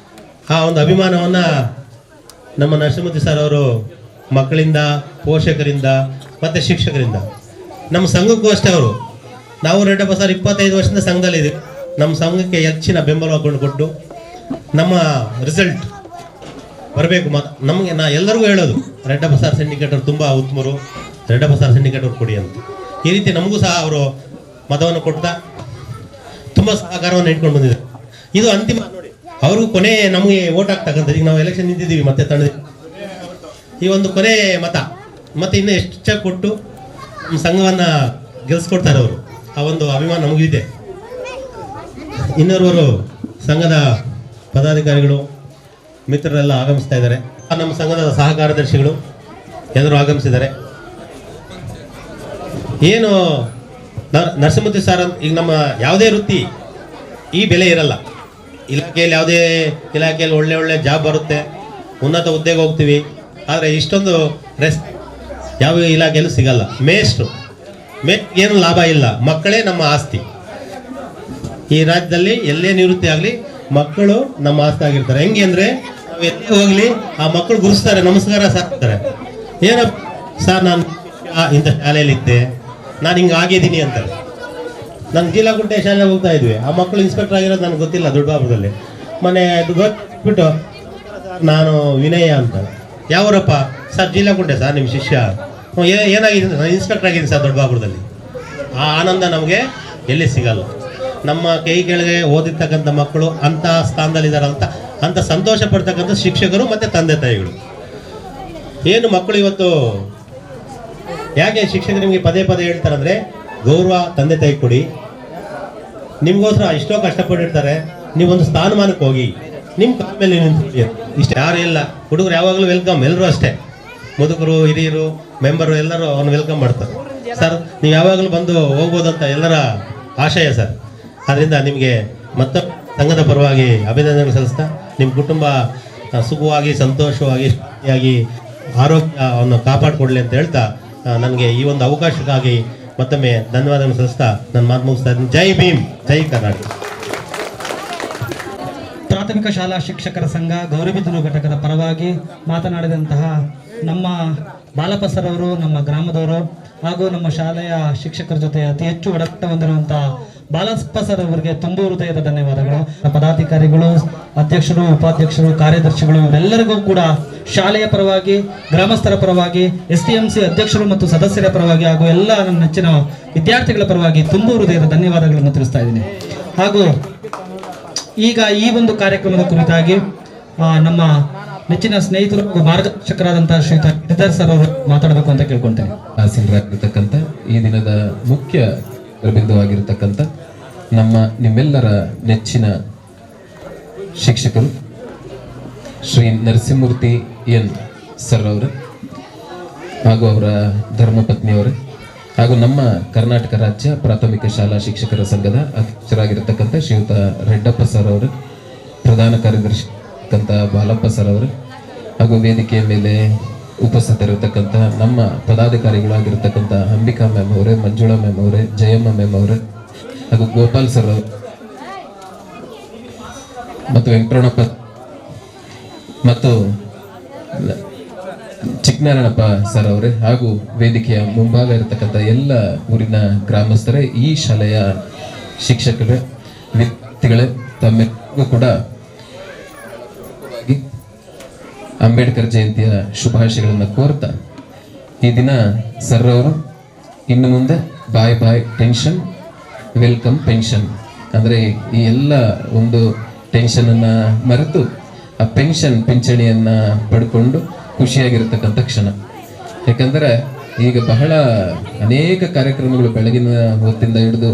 ಆ ಒಂದು ಅಭಿಮಾನವನ್ನು ನಮ್ಮ ನರಸಿಂಹಮೂರ್ತಿ ಸರ್ ಅವರು ಮಕ್ಕಳಿಂದ, ಪೋಷಕರಿಂದ ಮತ್ತು ಶಿಕ್ಷಕರಿಂದ, ನಮ್ಮ ಸಂಘಕ್ಕೂ ಅಷ್ಟೇ ಅವರು. ನಾವು ರೆಡ್ಡಪ್ಪ ಸರ್ 25 ವರ್ಷದಿಂದ ಸಂಘದಲ್ಲಿದ್ದೀವಿ. ನಮ್ಮ ಸಂಘಕ್ಕೆ ಹೆಚ್ಚಿನ ಬೆಂಬಲವನ್ನು ಕೊಟ್ಟು ನಮ್ಮ ರಿಸಲ್ಟ್ ಬರಬೇಕು. ನಮಗೆ ಎಲ್ಲರಿಗೂ ಹೇಳೋದು, ರೆಡ್ಡಪ್ಪ ಸರ್ ಸಿಂಡಿಕೇಟರ್ ತುಂಬ ಉತ್ತಮರು, ರೆಡ್ಡಪ್ಪ ಸರ್ ಸಿಂಡಿಕೇಟರ್ ಕೊಡಿ ಅಂತ. ಈ ರೀತಿ ನಮಗೂ ಸಹ ಅವರು ಮತವನ್ನು ಕೊಡ್ತಾ ತುಂಬ ಸಹಕಾರವನ್ನು ಇಟ್ಕೊಂಡು ಬಂದಿದ್ದಾರೆ. ಇದು ಅಂತಿಮ ನೋಡಿ, ಅವ್ರಿಗೂ ಕೊನೆ ನಮಗೆ ಓಟ್ ಆಗ್ತಕ್ಕಂಥದ್ದು. ಈಗ ನಾವು ಎಲೆಕ್ಷನ್ ನಿಂತಿದ್ದೀವಿ, ಮತ್ತೆ ತಂಡ ಈ ಒಂದು ಕೊನೆ ಮತ, ಮತ್ತೆ ಇನ್ನೂ ಎಷ್ಟು ಕೊಟ್ಟು ನಮ್ಮ ಸಂಘವನ್ನು ಗೆಲ್ಸ್ಕೊಡ್ತಾರೆ ಅವರು. ಆ ಒಂದು ಅಭಿಮಾನ ನಮಗಿದೆ. ಇನ್ನೋರ್ವರು ಸಂಘದ ಪದಾಧಿಕಾರಿಗಳು, ಮಿತ್ರರೆಲ್ಲ ಆಗಮಿಸ್ತಾ ಇದ್ದಾರೆ. ನಮ್ಮ ಸಂಘದ ಸಹ ಕಾರ್ಯದರ್ಶಿಗಳು ಎಲ್ಲರೂ ಆಗಮಿಸಿದ್ದಾರೆ. ಏನು ನರಸಿಂಹಮೂರ್ತಿ ಸರ್, ಈಗ ನಮ್ಮ ಯಾವುದೇ ವೃತ್ತಿ ಈ ಬೆಲೆ ಇರಲ್ಲ. ಇಲಾಖೆಯಲ್ಲಿ ಯಾವುದೇ ಇಲಾಖೆಯಲ್ಲಿ ಒಳ್ಳೆ ಜಾಬ್ ಬರುತ್ತೆ, ಉನ್ನತ ಹುದ್ದೆಗೆ ಹೋಗ್ತೀವಿ. ಆದರೆ ಇಷ್ಟೊಂದು ಯಾವ ಇಲಾಖೆಯಲ್ಲೂ ಸಿಗಲ್ಲ. ಮೇಷ್ಟ್ರು ಏನು ಲಾಭ ಇಲ್ಲ, ಮಕ್ಕಳೇ ನಮ್ಮ ಆಸ್ತಿ. ಈ ರಾಜ್ಯದಲ್ಲಿ ಎಲ್ಲೇ ನಿವೃತ್ತಿ ಆಗಲಿ ಮಕ್ಕಳು ನಮ್ಮ ಆಸ್ತಿ ಆಗಿರ್ತಾರೆ. ಹೆಂಗೆ ಅಂದರೆ ನಾವು ಎಲ್ಲೇ ಹೋಗಲಿ ಆ ಮಕ್ಕಳು ಗುರುಸ್ತಾರೆ, ನಮಸ್ಕಾರ ಸಾಕ್ತಾರೆ. ಏನಪ್ಪ ಸರ್, ನಾನು ಇಂಥ ಶಾಲೆಯಲ್ಲಿದ್ದೆ, ನಾನು ಹಿಂಗೆ ಆಗಿದ್ದೀನಿ ಅಂತಾರೆ. ನಾನು ಜೀಲಗುಂಟೆ ಶಾಲೆಗೆ ಹೋಗ್ತಾ ಇದ್ವಿ, ಆ ಮಕ್ಕಳು ಇನ್ಸ್ಪೆಕ್ಟರ್ ಆಗಿರೋದು ನನಗೆ ಗೊತ್ತಿಲ್ಲ ದೊಡ್ಡಬಾಬುರದಲ್ಲಿ. ಮನೆ ಗೊತ್ತಿಬಿಟ್ಟು ನಾನು ವಿನಯ ಅಂತ, ಯಾವರಪ್ಪ ಸರ್? ಜೀಲಗುಂಟೆ ಸರ್, ನಿಮ್ಮ ಶಿಷ್ಯ. ಏನಾಗಿದೆ? ನಾನು ಇನ್ಸ್ಪೆಕ್ಟರ್ ಆಗಿದ್ದೀನಿ ಸರ್ ದೊಡ್ಡಬಾಬುರದಲ್ಲಿ. ಆ ಆನಂದ ನಮಗೆ ಎಲ್ಲಿ ಸಿಗಲ್ಲ. ನಮ್ಮ ಕೈ ಕೆಳಗೆ ಓದಿರ್ತಕ್ಕಂಥ ಮಕ್ಕಳು ಅಂಥ ಸ್ಥಾನದಲ್ಲಿದ್ದಾರೆ ಅಂತ ಸಂತೋಷ ಪಡ್ತಕ್ಕಂಥ ಶಿಕ್ಷಕರು ಮತ್ತು ತಂದೆ ತಾಯಿಗಳು. ಏನು ಮಕ್ಕಳು ಇವತ್ತು ಯಾಕೆ ಶಿಕ್ಷಕರು ನಿಮಗೆ ಪದೇ ಹೇಳ್ತಾರಂದರೆ, ಗೌರವ ತಂದೆ ತಾಯಿ ಕೊಡಿ, ನಿಮಗೋಸ್ಕರ ಎಷ್ಟೋ ಕಷ್ಟಪಟ್ಟಿರ್ತಾರೆ, ನೀವೊಂದು ಸ್ಥಾನಮಾನಕ್ಕೆ ಹೋಗಿ ನಿಮ್ಮ ಕಾಲ ಮೇಲೆ ನಿಂತು. ಇಷ್ಟು ಯಾರು ಇಲ್ಲ, ಹುಡುಗರು ಯಾವಾಗಲೂ ವೆಲ್ಕಮ್, ಎಲ್ಲರೂ ಅಷ್ಟೇ, ಮುದುಕರು, ಹಿರಿಯರು, ಮೆಂಬರು ಎಲ್ಲರೂ ಅವ್ನು ವೆಲ್ಕಮ್ ಮಾಡ್ತಾರೆ. ಸರ್ ನೀವು ಯಾವಾಗಲೂ ಬಂದು ಹೋಗ್ಬೋದಂತ ಎಲ್ಲರ ಆಶಯ ಸರ್. ಆದ್ದರಿಂದ ನಿಮಗೆ ಮತ್ತೆ ಸಂಘದ ಪರವಾಗಿ ಅಭಿನಂದನೆ ಸಲ್ಲಿಸ್ತಾ, ನಿಮ್ಮ ಕುಟುಂಬ ಸುಖವಾಗಿ, ಸಂತೋಷವಾಗಿ ಆರೋಗ್ಯವನ್ನು ಕಾಪಾಡಿಕೊಡ್ಲಿ ಅಂತ ಹೇಳ್ತಾ, ನನಗೆ ಈ ಒಂದು ಅವಕಾಶಕ್ಕಾಗಿ ಮತ್ತೊಮ್ಮೆ ಧನ್ಯವಾದಗಳನ್ನು ಸಲ್ಲಿಸ್ತಾ ನನ್ನ ಮಾತು ಮುಗಿಸ್ತಾ ಇದ್ದೀನಿ. ಜೈ ಭೀಮ್, ಜೈ ಕರ್ನಾಟಕ. ಪ್ರಾಥಮಿಕ ಶಾಲಾ ಶಿಕ್ಷಕರ ಸಂಘ ಗೌರಿಬಿದನೂರು ಘಟಕದ ಪರವಾಗಿ ಮಾತನಾಡಿದಂತಹ ನಮ್ಮ ಬಾಲಪ್ಪ ಸರ್ ಅವರು, ನಮ್ಮ ಗ್ರಾಮದವರು ಹಾಗೂ ನಮ್ಮ ಶಾಲೆಯ ಶಿಕ್ಷಕರ ಜೊತೆ ಅತಿ ಹೆಚ್ಚು ಒಡನಾಟ ಹೊಂದಿರುವಂತಹ ಬಾಲಪ್ಪ ಸರ್ ಅವರಿಗೆ ತುಂಬ ಹೃದಯದ ಧನ್ಯವಾದಗಳು. ಪದಾಧಿಕಾರಿಗಳು, ಅಧ್ಯಕ್ಷರು, ಉಪಾಧ್ಯಕ್ಷರು, ಕಾರ್ಯದರ್ಶಿಗಳು ಇವರೆಲ್ಲರಿಗೂ ಕೂಡ ಶಾಲೆಯ ಪರವಾಗಿ, ಗ್ರಾಮಸ್ಥರ ಪರವಾಗಿ, SDMC ಅಧ್ಯಕ್ಷರು ಮತ್ತು ಸದಸ್ಯರ ಪರವಾಗಿ ಹಾಗೂ ಎಲ್ಲ ನನ್ನ ನೆಚ್ಚಿನ ವಿದ್ಯಾರ್ಥಿಗಳ ಪರವಾಗಿ ತುಂಬ ಹೃದಯದ ಧನ್ಯವಾದಗಳನ್ನು ತಿಳಿಸ್ತಾ ಇದ್ದೀನಿ. ಹಾಗೂ ಈಗ ಈ ಒಂದು ಕಾರ್ಯಕ್ರಮದ ಕುರಿತಾಗಿ ನಮ್ಮ ನೆಚ್ಚಿನ ಸ್ನೇಹಿತರು ಮಾರ್ಗದರ್ಶಕರಾದಂತಹ ಶ್ರೀಯುತ ಗಿರಿಧರ್ ಸರ್ ಅವರು ಮಾತಾಡಬೇಕು ಅಂತ ಕೇಳ್ಕೊಳ್ತೇನೆ. ಆಸೀನರಾಗಿರ್ತಕ್ಕಂಥ ಈ ದಿನದ ಮುಖ್ಯ ಬಿಂದುವಾಗಿರ್ತಕ್ಕಂಥ ನಿಮ್ಮೆಲ್ಲರ ನೆಚ್ಚಿನ ಶಿಕ್ಷಕರು ಶ್ರೀ ನರಸಿಂಹಮೂರ್ತಿ ಎನ್ ಸರ್ ಅವರು ಹಾಗೂ ಅವರ ಧರ್ಮಪತ್ನಿಯವರು ಹಾಗೂ ನಮ್ಮ ಕರ್ನಾಟಕ ರಾಜ್ಯ ಪ್ರಾಥಮಿಕ ಶಾಲಾ ಶಿಕ್ಷಕರ ಸಂಘದ ಅಧ್ಯಕ್ಷರಾಗಿರ್ತಕ್ಕಂಥ ಶ್ರೀಯುತ ರೆಡ್ಡಪ್ಪ ಸರ್ ಅವರು, ಪ್ರಧಾನ ಕಾರ್ಯದರ್ಶಿ ಬಾಲಪ್ಪ ಸರ್ ಅವರು ಹಾಗೂ ವೇದಿಕೆಯ ಮೇಲೆ ಉಪಸ್ಥಿತರಿರ್ತಕ್ಕಂಥ ನಮ್ಮ ಪದಾಧಿಕಾರಿಗಳಾಗಿರ್ತಕ್ಕಂಥ ಅಂಬಿಕಾ ಮ್ಯಾಮ್ ಅವರೇ, ಮಂಜುಳಾ ಮ್ಯಾಮ್ ಅವರೇ, ಜಯಮ್ಮ ಮ್ಯಾಮ್ ಅವರೇ ಹಾಗೂ ಗೋಪಾಲ್ ಸರ್ ಮತ್ತು ವೆಂಕಟರಮಣಪ್ಪ ಮತ್ತು ಚಿಕ್ಕನಾರಾಯಣಪ್ಪ ಸರ್ ಅವರೇ ಹಾಗೂ ವೇದಿಕೆಯ ಮುಂಭಾಗ ಇರತಕ್ಕಂಥ ಎಲ್ಲ ಊರಿನ ಗ್ರಾಮಸ್ಥರೇ, ಈ ಶಾಲೆಯ ಶಿಕ್ಷಕರೇ, ವ್ಯಕ್ತಿಗಳೇ, ತಮ್ಮೆಲ್ಲರಿಗೂ ಕೂಡ ಅಂಬೇಡ್ಕರ್ ಜಯಂತಿಯ ಶುಭಾಶಯಗಳನ್ನು ಕೋರ್ತಾ, ಈ ದಿನ ಸರ್ ಅವರು ಇನ್ನು ಮುಂದೆ ಬಾಯ್ ಬಾಯ್ ಟೆನ್ಷನ್ ವೆಲ್ಕಮ್ ಪೆನ್ಷನ್ ಅಂದರೆ ಈ ಎಲ್ಲ ಒಂದು ಟೆನ್ಷನನ್ನು ಮರೆತು ಆ ಪಿಂಚಣಿಯನ್ನು ಪಡ್ಕೊಂಡು ಖುಷಿಯಾಗಿರ್ತಕ್ಕಂಥ ಕ್ಷಣ. ಯಾಕಂದರೆ ಈಗ ಬಹಳ ಅನೇಕ ಕಾರ್ಯಕ್ರಮಗಳು ಬೆಳಗಿನ ಹೊತ್ತಿಂದ ಹಿಡಿದು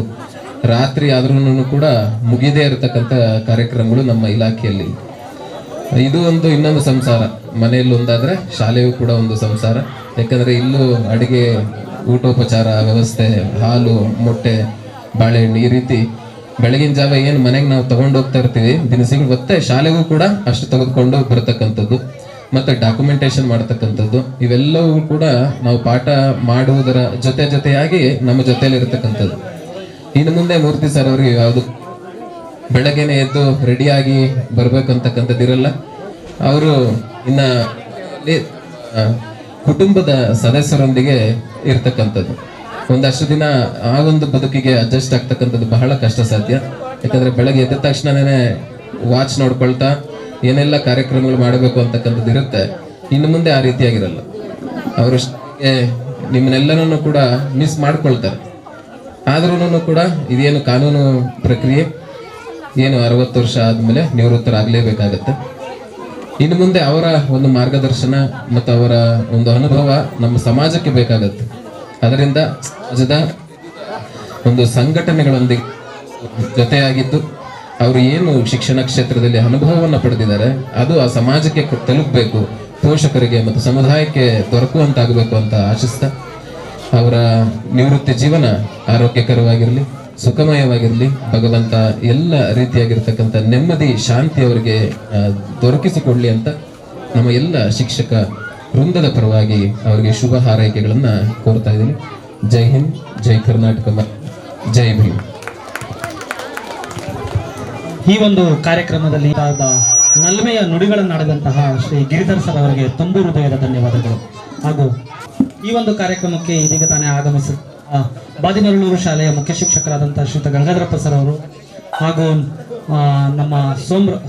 ರಾತ್ರಿ ಆದ್ರೂ ಕೂಡ ಮುಗಿದೇ ಇರತಕ್ಕಂಥ ಕಾರ್ಯಕ್ರಮಗಳು ನಮ್ಮ ಇಲಾಖೆಯಲ್ಲಿ. ಇದು ಒಂದು ಇನ್ನೊಂದು ಸಂಸಾರ. ಮನೆಯಲ್ಲಿ ಒಂದಾದರೆ ಶಾಲೆಯೂ ಕೂಡ ಒಂದು ಸಂಸಾರ. ಯಾಕಂದರೆ ಇಲ್ಲೂ ಅಡುಗೆ, ಊಟೋಪಚಾರ ವ್ಯವಸ್ಥೆ, ಹಾಲು, ಮೊಟ್ಟೆ, ಬಾಳೆಹಣ್ಣು, ಈ ರೀತಿ ಬೆಳಗಿನ ಜಾವ ಏನು ಮನೆಗೆ ನಾವು ತಗೊಂಡು ಹೋಗ್ತಾ ಇರ್ತೀವಿ ದಿನಸಿಗಳು, ಮತ್ತೆ ಶಾಲೆಗೂ ಕೂಡ ಅಷ್ಟು ತೆಗೆದುಕೊಂಡು ಬರತಕ್ಕಂಥದ್ದು, ಮತ್ತು ಡಾಕ್ಯುಮೆಂಟೇಶನ್ ಮಾಡ್ತಕ್ಕಂಥದ್ದು, ಇವೆಲ್ಲವೂ ಕೂಡ ನಾವು ಪಾಠ ಮಾಡುವುದರ ಜೊತೆಯಾಗಿ ನಮ್ಮ ಜೊತೆಯಲ್ಲಿ ಇರತಕ್ಕಂಥದ್ದು. ಇನ್ನು ಮುಂದೆ ಮೂರ್ತಿ ಸರ್ ಅವರಿಗೆ ಯಾವುದು ಬೆಳಗ್ಗೆನೆ ಎದ್ದು ರೆಡಿಯಾಗಿ ಬರ್ಬೇಕಂತಕ್ಕಂಥದ್ದಿರಲ್ಲ. ಅವರು ಇನ್ನ ಕುಟುಂಬದ ಸದಸ್ಯರೊಂದಿಗೆ ಇರ್ತಕ್ಕಂಥದ್ದು. ಒಂದಷ್ಟು ದಿನ ಆ ಒಂದು ಬದುಕಿಗೆ ಅಡ್ಜಸ್ಟ್ ಆಗ್ತಕ್ಕಂಥದ್ದು ಬಹಳ ಕಷ್ಟ ಸಾಧ್ಯ. ಯಾಕಂದ್ರೆ ಬೆಳಗ್ಗೆ ಎದ್ದ ತಕ್ಷಣನೇ ವಾಚ್ ನೋಡ್ಕೊಳ್ತಾ ಏನೆಲ್ಲ ಕಾರ್ಯಕ್ರಮಗಳು ಮಾಡಬೇಕು ಅಂತಕ್ಕಂಥದ್ದು ಇರುತ್ತೆ. ಇನ್ನು ಮುಂದೆ ಆ ರೀತಿಯಾಗಿರಲ್ಲ. ಅವರು ನಿಮ್ಮನ್ನೆಲ್ಲನೂ ಕೂಡ ಮಿಸ್ ಮಾಡ್ಕೊಳ್ತಾರೆ. ಆದ್ರೂ ಕೂಡ ಇದೇನು ಕಾನೂನು ಪ್ರಕ್ರಿಯೆ, ಏನು 60 ವರ್ಷ ಆದಮೇಲೆ ನಿವೃತ್ತರಾಗಲೇಬೇಕಾಗತ್ತೆ. ಇನ್ನು ಮುಂದೆ ಅವರ ಒಂದು ಮಾರ್ಗದರ್ಶನ ಮತ್ತು ಅವರ ಒಂದು ಅನುಭವ ನಮ್ಮ ಸಮಾಜಕ್ಕೆ ಬೇಕಾಗತ್ತೆ. ಅದರಿಂದ ಸಮಾಜದ ಒಂದು ಸಂಘಟನೆಗಳೊಂದಿಗೆ ಜೊತೆಯಾಗಿದ್ದು ಅವರು ಏನು ಶಿಕ್ಷಣ ಕ್ಷೇತ್ರದಲ್ಲಿ ಅನುಭವವನ್ನು ಪಡೆದಿದ್ದಾರೆ ಅದು ಆ ಸಮಾಜಕ್ಕೆ ತಲುಪಬೇಕು, ಪೋಷಕರಿಗೆ ಮತ್ತು ಸಮುದಾಯಕ್ಕೆ ದೊರಕುವಂತಾಗಬೇಕು ಅಂತ ಆಶಿಸ್ತಾ, ಅವರ ನಿವೃತ್ತಿ ಜೀವನ ಆರೋಗ್ಯಕರವಾಗಿರಲಿ, ಸುಖಮಯವಾಗಿರಲಿ, ಭಗವಂತ ಎಲ್ಲ ರೀತಿಯಾಗಿರ್ತಕ್ಕಂಥ ನೆಮ್ಮದಿ, ಶಾಂತಿ ಅವರಿಗೆ ದೊರಕಿಸಿಕೊಡ್ಲಿ ಅಂತ ನಮ್ಮ ಎಲ್ಲ ಶಿಕ್ಷಕ ವೃಂದದ ಪರವಾಗಿ ಅವರಿಗೆ ಶುಭ ಹಾರೈಕೆಗಳನ್ನು ಕೋರ್ತಾ ಇದ್ದೀನಿ. ಜೈ ಹಿಂದ್, ಜೈ ಕರ್ನಾಟಕ, ಜೈ ಭೀಮ್. ಈ ಒಂದು ಕಾರ್ಯಕ್ರಮದಲ್ಲಿ ನಲ್ಮೆಯ ನುಡಿಗಳನ್ನಾಡಿದಂತಹ ಶ್ರೀ ಗಿರಿಧರ್ ಸರ್ ಅವರಿಗೆ ತುಂಬು ಹೃದಯದ ಧನ್ಯವಾದಗಳು. ಹಾಗೂ ಈ ಒಂದು ಕಾರ್ಯಕ್ರಮಕ್ಕೆ ಇದೀಗ ತಾನೇ ಆಗಮಿಸಿದ ಬಾದಿನರಳೂರು ಶಾಲೆಯ ಮುಖ್ಯ ಶಿಕ್ಷಕರಾದಂತಹ ಶ್ರೀಯುತ ಗಂಗಾಧರಪ್ಪ ಸರ್ ಅವರು, ಹಾಗೂ ನಮ್ಮ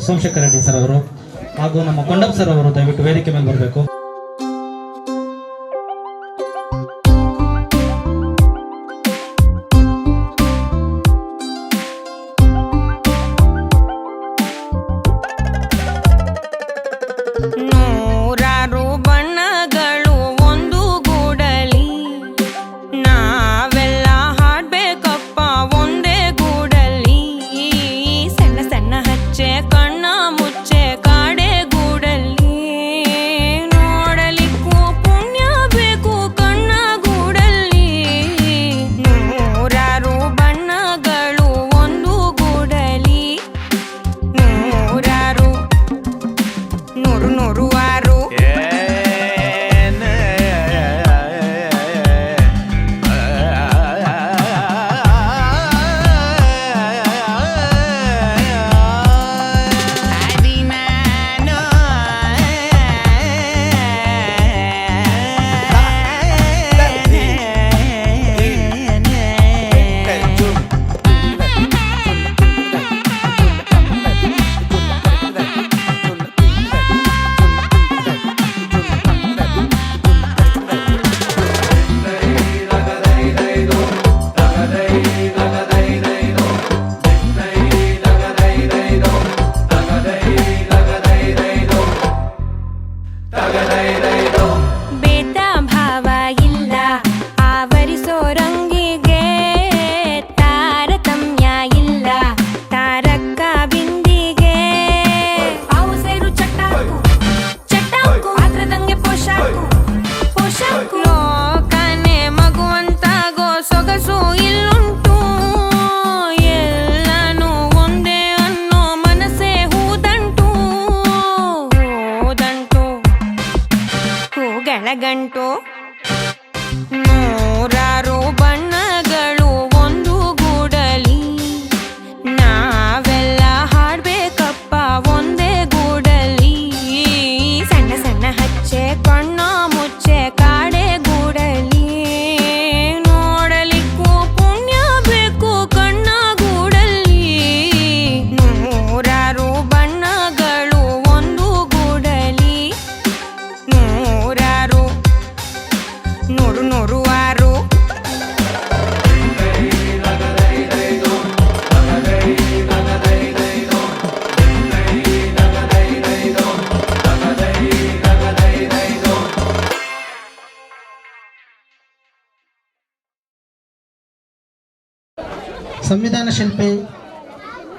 ಸೋಮಶೇಖರ ರೆಡ್ಡಿ ಸರ್ ಅವರು, ಹಾಗೂ ನಮ್ಮ ಕೊಂಡಪ್ಪ ಸರ್ ಅವರು ದಯವಿಟ್ಟು ವೇದಿಕೆ ಮೇಲೆ ಬರಬೇಕು. ಕಣ್ಣ ಮುಚ್ಚೆ ಕಾಡೆ ಗೂಡಲ್ಲಿ ಸಂವಿಧಾನ ಶಿಲ್ಪಿ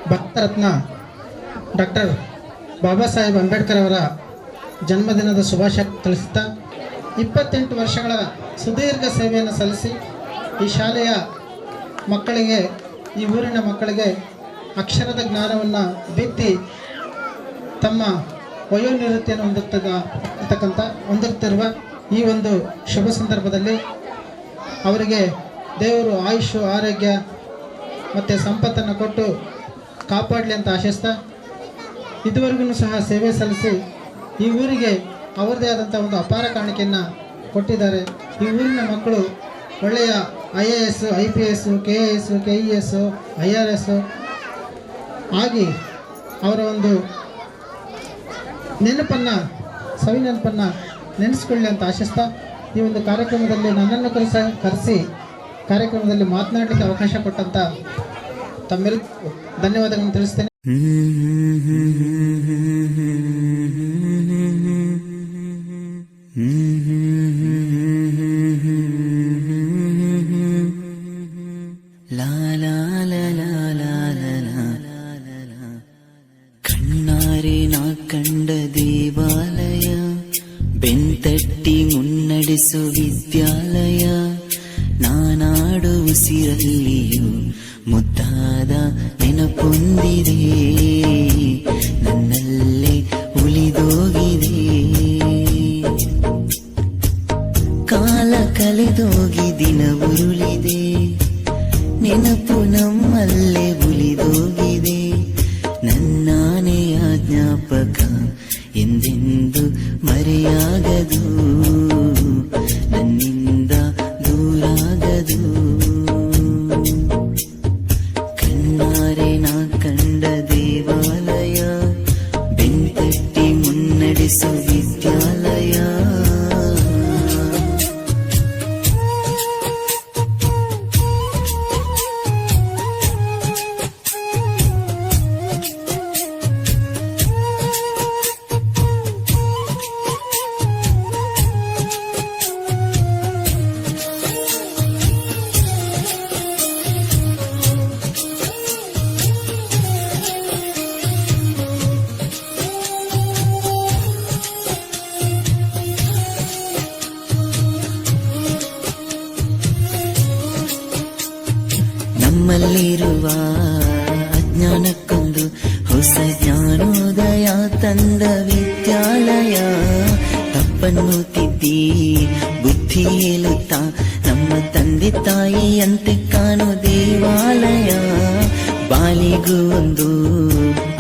ಭಕ್ತರತ್ನ ಡಾಕ್ಟರ್ ಬಾಬಾ ಸಾಹೇಬ್ ಅಂಬೇಡ್ಕರ್ ಅವರ ಜನ್ಮದಿನದ ಶುಭಾಶಯ ತಿಳಿಸುತ್ತಾ 28 ವರ್ಷಗಳ ಸುದೀರ್ಘ ಸೇವೆಯನ್ನು ಸಲ್ಲಿಸಿ ಈ ಶಾಲೆಯ ಮಕ್ಕಳಿಗೆ, ಈ ಊರಿನ ಮಕ್ಕಳಿಗೆ ಅಕ್ಷರದ ಜ್ಞಾನವನ್ನು ಬಿತ್ತಿ ತಮ್ಮ ವಯೋನಿವೃತ್ತಿಯನ್ನು ಹೊಂದಿರುತ್ತಿರುವ ಈ ಒಂದು ಶುಭ ಸಂದರ್ಭದಲ್ಲಿ ಅವರಿಗೆ ದೇವರು ಆಯುಷು, ಆರೋಗ್ಯ ಮತ್ತು ಸಂಪತ್ತನ್ನು ಕೊಟ್ಟು ಕಾಪಾಡಲಿ ಅಂತ ಆಶಿಸ್ತಾ, ಇದುವರೆಗೂ ಸಹ ಸೇವೆ ಸಲ್ಲಿಸಿ ಈ ಊರಿಗೆ ಅವರದೇ ಆದಂಥ ಒಂದು ಅಪಾರ ಕಾಣಿಕೆಯನ್ನು ಕೊಟ್ಟಿದ್ದಾರೆ. ಈ ಊರಿನ ಮಕ್ಕಳು ಒಳ್ಳೆಯ IAS, IPS, KAS, KES, IRS ಆಗಿ ಅವರ ಒಂದು ಸವಿ ನೆನಪನ್ನು ನೆನೆಸ್ಕೊಳ್ಳಿ ಅಂತ ಆಶಿಸ್ತಾ, ಈ ಒಂದು ಕಾರ್ಯಕ್ರಮದಲ್ಲಿ ನನ್ನನ್ನು ಕರೆಸಿ ಕಾರ್ಯಕ್ರಮದಲ್ಲಿ ಮಾತನಾಡಲಿಕ್ಕೆ ಅವಕಾಶ ಕೊಟ್ಟಂತ ತಮ್ಮೆಲ್ಲರಿಗೂ ಧನ್ಯವಾದಗಳನ್ನು ತಿಳಿಸ್ತೇನೆ. ಕಣ್ಣಾರೆ ನಾ ಕಂಡ ದೇವಾಲಯ, ಬೆಂತಟ್ಟಿ ಮುನ್ನಡೆಸು ವಿದ್ಯಾಲಯ, ನಾನಾಡು ಉಸಿರಲ್ಲಿಯೂ ಮುದ್ದಾದ ನೆನಪೊಂದಿದೆ, ನನ್ನಲ್ಲೇ ಉಳಿದೋಗಿದೆ. ಕಾಲ ಕಳೆದೋಗಿ ದಿನ ಉರುಳಿದೆ, ನೆನಪು ನಮ್ಮಲ್ಲೇ ಉಳಿದೋಗಿದೆ. ನನ್ನಾನೆಯ ಜ್ಞಾಪಕ ಎಂದೆಂದು ಮರೆಯಾಗದು, ನನ್ನಿಂದ ದೂರಾಗದು. ಕಣ್ಣಾರೆ ನಾ ಕಂಡ ದೇವಾಲಯ, ಬೆಂತಟ್ಟಿ ಮುನ್ನಡೆಸು ವಿದ್ಯಾಲಯ. ನಮ್ಮಲ್ಲಿರುವ ಅಜ್ಞಾನಕ್ಕೊಂದು ಹೊಸ ಜ್ಞಾನೋದಯ ತಂದ ವಿದ್ಯಾಲಯ. ತಪ್ಪನ್ನು ತಿದ್ದಿ ಬುದ್ಧಿ ಹೇಳುತ್ತಾ ನಮ್ಮ ತಂದೆ ತಾಯಿಯಂತೆ ಕಾಣೋ ದೇವಾಲಯ. ಬಾಲಿಗೂ ಒಂದು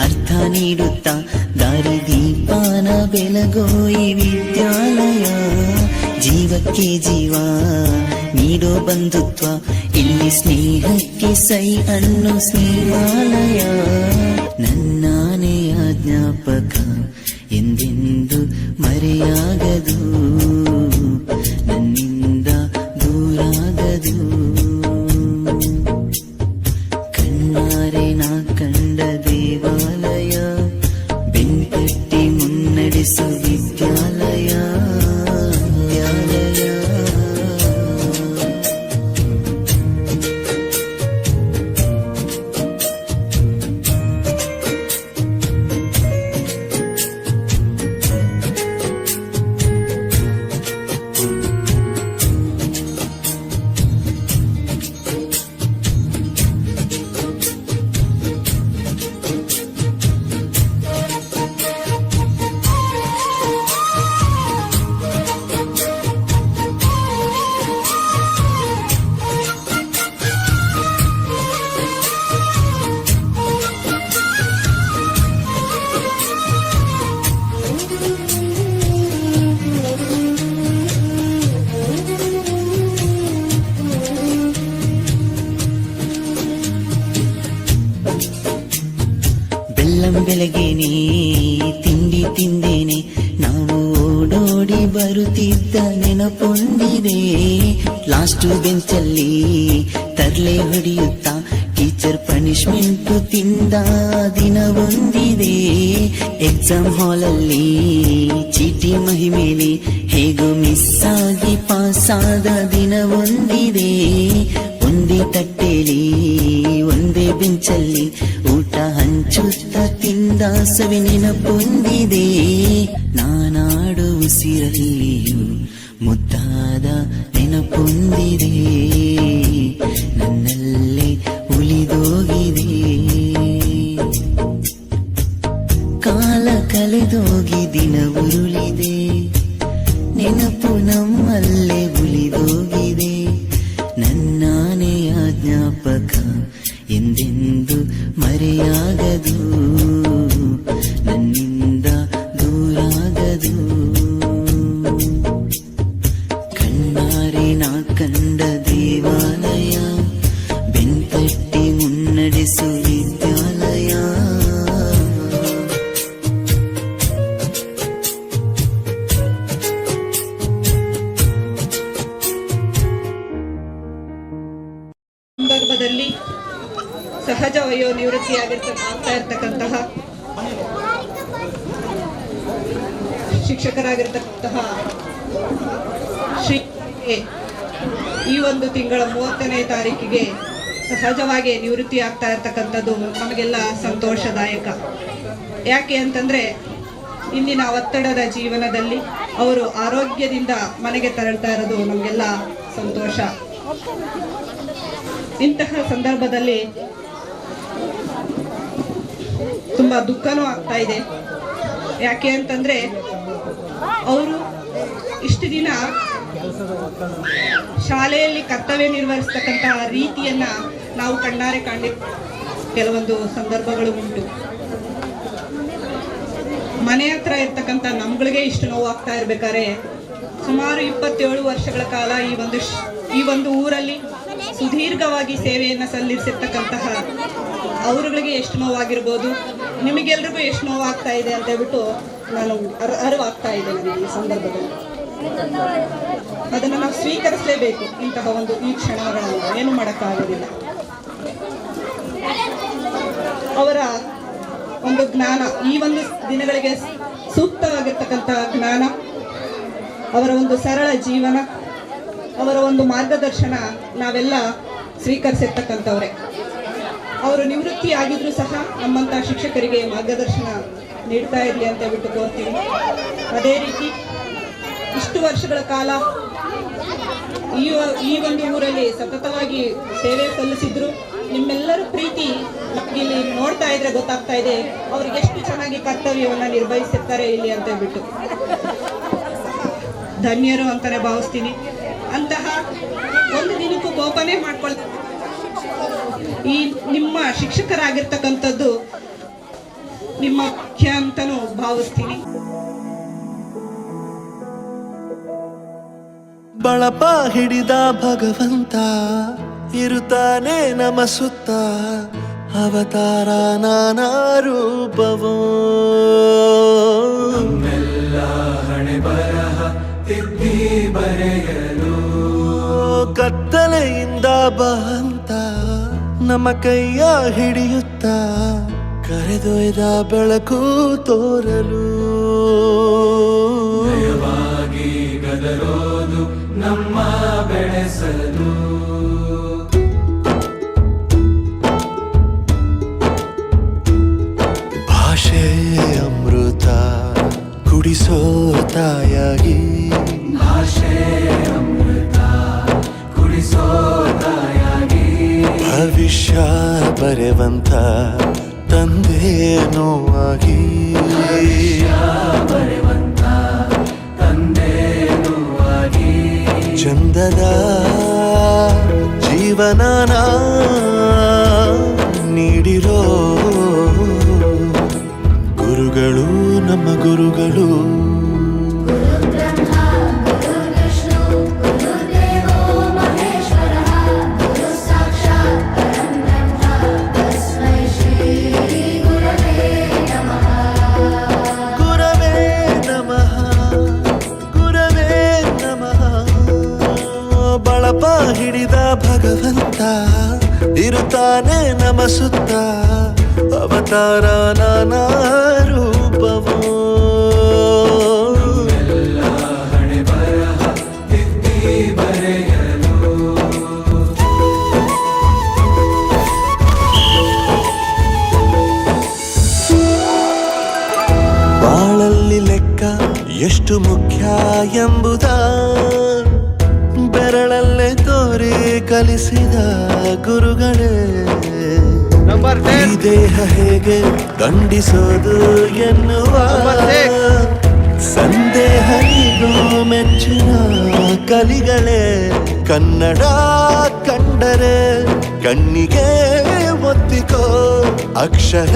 ಅರ್ಥ ನೀಡುತ್ತಾ ದಾರಿ ದೀಪಾನ ಬೆಳಗೋ ಈ ವಿದ್ಯಾಲಯ. ಜೀವಕ್ಕೆ ಜೀವ ನೀಡೋ ಬಂಧುತ್ವ, ಇಲ್ಲಿ ಸ್ನೇಹಕ್ಕೆ ಸೈ ಅನ್ನೋ ಸ್ನೇಹಾಲಯ. ನನ್ನಾನೆಯ ಜ್ಞಾಪಕ ಎಂದೆಂದು ಮರೆಯಾಗದು, ನನ್ನಿಂದ ದೂರಾಗದು. ಕಣ್ಣಾರೆ ನಾ ಕಂಡ ದೇವಾಲಯ, ಬೆಂತಟ್ಟಿ ಮುನ್ನಡೆಸು ವಿದ್ಯಾಲಯ. ಬೆಳಗ್ಗೆನೆ ತಿಂಡಿ ತಿಂದೇನೆ, ನಾವು ಓಡೋಡಿ ಬರುತ್ತಿದ್ದ ನೆನಪೊಂದಿದೆ. ಲಾಸ್ಟ್ ಬೆಂಚಲ್ಲಿ ತರ್ಲೆ ಹೊಡೆಯುತ್ತಾ ಟೀಚರ್ ಪನಿಷ್ಮೆಂಟ್ ತಿಂದ ದಿನ ಒಂದಿದೆ. ಎಕ್ಸಾಮ್ ಹಾಲಲ್ಲಿ ಚೀಟಿ ಮಹಿಮೇಲೆ ಹೇಗೋ ಮಿಸ್ ಆಗಿ ಪಾಸಾದ ದಿನ ಒಂದಿದೆ. ಒಂದೇ ತಟ್ಟೆ ಕೇಳಿ ಒಂದೇ ಬೆಂಚಲ್ಲಿ ಊಟ ಹಂಚುತ್ತ ತಿಂದ ಸವಿ ನೆನಪೊಂದಿದೆ. ನಾನಾಡು ಉಸಿರಲ್ಲಿಯೂ ಮುದ್ದಾದ ನೆನಪೊಂದಿದೆ, ನನ್ನಲ್ಲೇ ಉಳಿದೋಗಿದೆ. ಕಾಲ ಕಳೆದೋಗಿ ದಿನ ಉರುಳಿದೆ, ನೆನಪು ನಮ್ಮಲ್ಲೇ ಉಳಿದೋಗಿದೆ. ನನ್ನಾನೆಯ ಜ್ಞಾಪಕ ಎಂದೆಂದು ಮರೆಯಾಗದು, ನನ್ನಿಂದ ದೂರಾಗದು. ಕಣ್ಣಾರೆ ನಾ ಕಂಡ ದೇವಾಲಯ, ಬೆಂತಟ್ಟಿ ಮುನ್ನಡೆಸು ವಿದ್ಯಾಲಯ. ಸಂದರ್ಭದಲ್ಲಿ ಸಹಜ ವಯೋ ನಿವೃತ್ತಿಯಾಗಿರ್ತಾ ಇರ್ತಕ್ಕಂತಹ ಶಿಕ್ಷಕರಾಗಿರ್ತಕ್ಕಂತಹ ಶ್ರೀ ಈ ಒಂದು ತಿಂಗಳ 30ನೇ ತಾರೀಕಿಗೆ ಸಹಜವಾಗಿ ನಿವೃತ್ತಿ ಆಗ್ತಾ ಇರ್ತಕ್ಕಂಥದ್ದು ನಮಗೆಲ್ಲ ಸಂತೋಷದಾಯಕ. ಯಾಕೆ ಅಂತಂದರೆ ಇಂದಿನ ಒತ್ತಡದ ಜೀವನದಲ್ಲಿ ಅವರು ಆರೋಗ್ಯದಿಂದ ಮನೆಗೆ ತೆರಳ್ತಾ ಇರೋದು ನಮಗೆಲ್ಲ ಸಂತೋಷ. ಇಂತಹ ಸಂದರ್ಭದಲ್ಲಿ ತುಂಬ ದುಃಖನೂ ಆಗ್ತಾ ಇದೆ. ಯಾಕೆ ಅಂತಂದರೆ ಅವರು ಇಷ್ಟು ದಿನ ಶಾಲೆಯಲ್ಲಿ ಕರ್ತವ್ಯ ನಿರ್ವಹಿಸ್ತಕ್ಕಂತಹ ರೀತಿಯನ್ನು ನಾವು ಕಣ್ಣಾರೆ ಕೆಲವೊಂದು ಸಂದರ್ಭಗಳು ಉಂಟು. ಮನೆ ಹತ್ರ ಇರ್ತಕ್ಕಂಥ ನಮ್ಗಳಿಗೆ ಇಷ್ಟು ನೋವಾಗ್ತಾ ಇರ್ಬೇಕಾದ್ರೆ ಸುಮಾರು 27 ವರ್ಷಗಳ ಕಾಲ ಈ ಒಂದು ಊರಲ್ಲಿ ಸುದೀರ್ಘವಾಗಿ ಸೇವೆಯನ್ನು ಸಲ್ಲಿಸಿರ್ತಕ್ಕಂತಹ ಅವರುಗಳಿಗೆ ಎಷ್ಟು ನೋವಾಗಿರ್ಬೋದು, ನಿಮಗೆಲ್ರಿಗೂ ಎಷ್ಟು ನೋವಾಗ್ತಾ ಇದೆ ಅಂತ ಹೇಳ್ಬಿಟ್ಟು ನಾನು ಅರಿವಾಗ್ತಾ ಇದೆ ನನಗೆ ಈ ಸಂದರ್ಭದಲ್ಲಿ. ಅದನ್ನು ನಾವು ಸ್ವೀಕರಿಸಲೇಬೇಕು. ಇಂತಹ ಈ ಕ್ಷಣಗಳನ್ನು ಏನು ಮಾಡೋಕ್ಕಾಗೋದಿಲ್ಲ. ಅವರ ಒಂದು ಜ್ಞಾನ, ಈ ಒಂದು ದಿನಗಳಿಗೆ ಸೂಕ್ತವಾಗಿರ್ತಕ್ಕಂತಹ ಜ್ಞಾನ, ಅವರ ಒಂದು ಸರಳ ಜೀವನ, ಅವರ ಒಂದು ಮಾರ್ಗದರ್ಶನ ನಾವೆಲ್ಲ ಸ್ವೀಕರಿಸಿರ್ತಕ್ಕಂಥವ್ರೆ. ಅವರು ನಿವೃತ್ತಿ ಆಗಿದ್ರು ಸಹ ನಮ್ಮಂಥ ಶಿಕ್ಷಕರಿಗೆ ಮಾರ್ಗದರ್ಶನ ನೀಡ್ತಾ ಇರಲಿ ಅಂತ ಹೇಳ್ಬಿಟ್ಟು ಕೋರ್ತೀವಿ. ಅದೇ ರೀತಿ ಇಷ್ಟು ವರ್ಷಗಳ ಕಾಲ ಈ ಒಂದು ಊರಲ್ಲಿ ಸತತವಾಗಿ ಸೇವೆ ಸಲ್ಲಿಸಿದ್ರು. ನಿಮ್ಮೆಲ್ಲರ ಪ್ರೀತಿ ಇಲ್ಲಿ ನೋಡ್ತಾ ಇದ್ರೆ ಗೊತ್ತಾಗ್ತಾ ಇದೆ ಅವ್ರಿಗೆ ಎಷ್ಟು ಚೆನ್ನಾಗಿ ಕರ್ತವ್ಯವನ್ನು ನಿರ್ವಹಿಸಿರ್ತಾರೆ ಇಲ್ಲಿ ಅಂತ ಹೇಳ್ಬಿಟ್ಟು. ಧನ್ಯರು ಅಂತಾನೆ ಭಾವಿಸ್ತೀನಿ. ಅಂತಹ ಒಂದು ದಿನಕ್ಕೂ ಕೋಪನೇ ಮಾಡ್ಕೊಳ್ತಾರೆ. ಈ ನಿಮ್ಮ ಶಿಕ್ಷಕರಾಗಿರ್ತಕ್ಕಂಥದ್ದು ನಿಮ್ಮ ಮುಖ್ಯ ಅಂತಾನು ಭಾವಿಸ್ತೀನಿ. ಬಳಪ ಹಿಡಿದ ಭಗವಂತ ಇರುತ್ತಾನೆ ನಮ ಸುತ್ತ, ಅವತಾರ ನಾನಾ ರೂಪವೋ. ಹಣೆ ಬರಹ ತಿದ್ದಿ ಬರೆಯಲು ಕತ್ತಲೆಯಿಂದ ಬಂತ ನಮ್ಮ ಕೈಯ ಹಿಡಿಯುತ್ತ, ಕರೆದೊಯ್ದ ಬೆಳಕು ತೋರಲು. ಭಯವಾಗಿ ಗದರೋದು ನಮ್ಮ ಬೆಳೆಸಲು. ಭಾಷೆ ಅಮೃತ ಕುಡಿಸೋ ತಾಯಾಗಿ, ಭಾಷೆ ಅಮೃತ ಕುಡಿಸೋ ತಾಯಾಗಿ, ಭವಿಷ್ಯ ಬರೆವಂತ ತಂದೇನೋ ಆಗಿ, ಬರೆವಂತ ತಂದೇನೋ ಆಗಿ, ಚಂದದ ಜೀವನನ ನೀಡಿರೋ ಗುರುಗಳು ನಮ್ಮ ಗುರುಗಳು. ಬಳಪ ಹಿಡಿದ ಭಗವಂತ ಇರುತ್ತಾನೆ ನಮ ಸುತ್ತ, ಅವತಾರ ನಾನಾ ರೂಪವೋ. ಹಣೆ ಬರಹ ತಿದ್ದಿ ಬರೆಯಲು. ಎಷ್ಟು ಮುಖ್ಯ ಎಂಬುದ ಬೆರಳಲ್ಲೇ ತೋರಿ ಕಲಿಸಿದ ಗುರುಗಳೇ. ಈ ದೇಹ ಹೇಗೆ ದಂಡಿಸೋದು ಎನ್ನುವ ಸಂದೇಹ ನೀಡೋ ಮೆಚ್ಚಿನ ಕಲಿಗಳೇ. ಕನ್ನಡ ಕಂಡರೆ ಕಣ್ಣಿಗೆ ಒತ್ತಿಕೋ, ಅಕ್ಷರ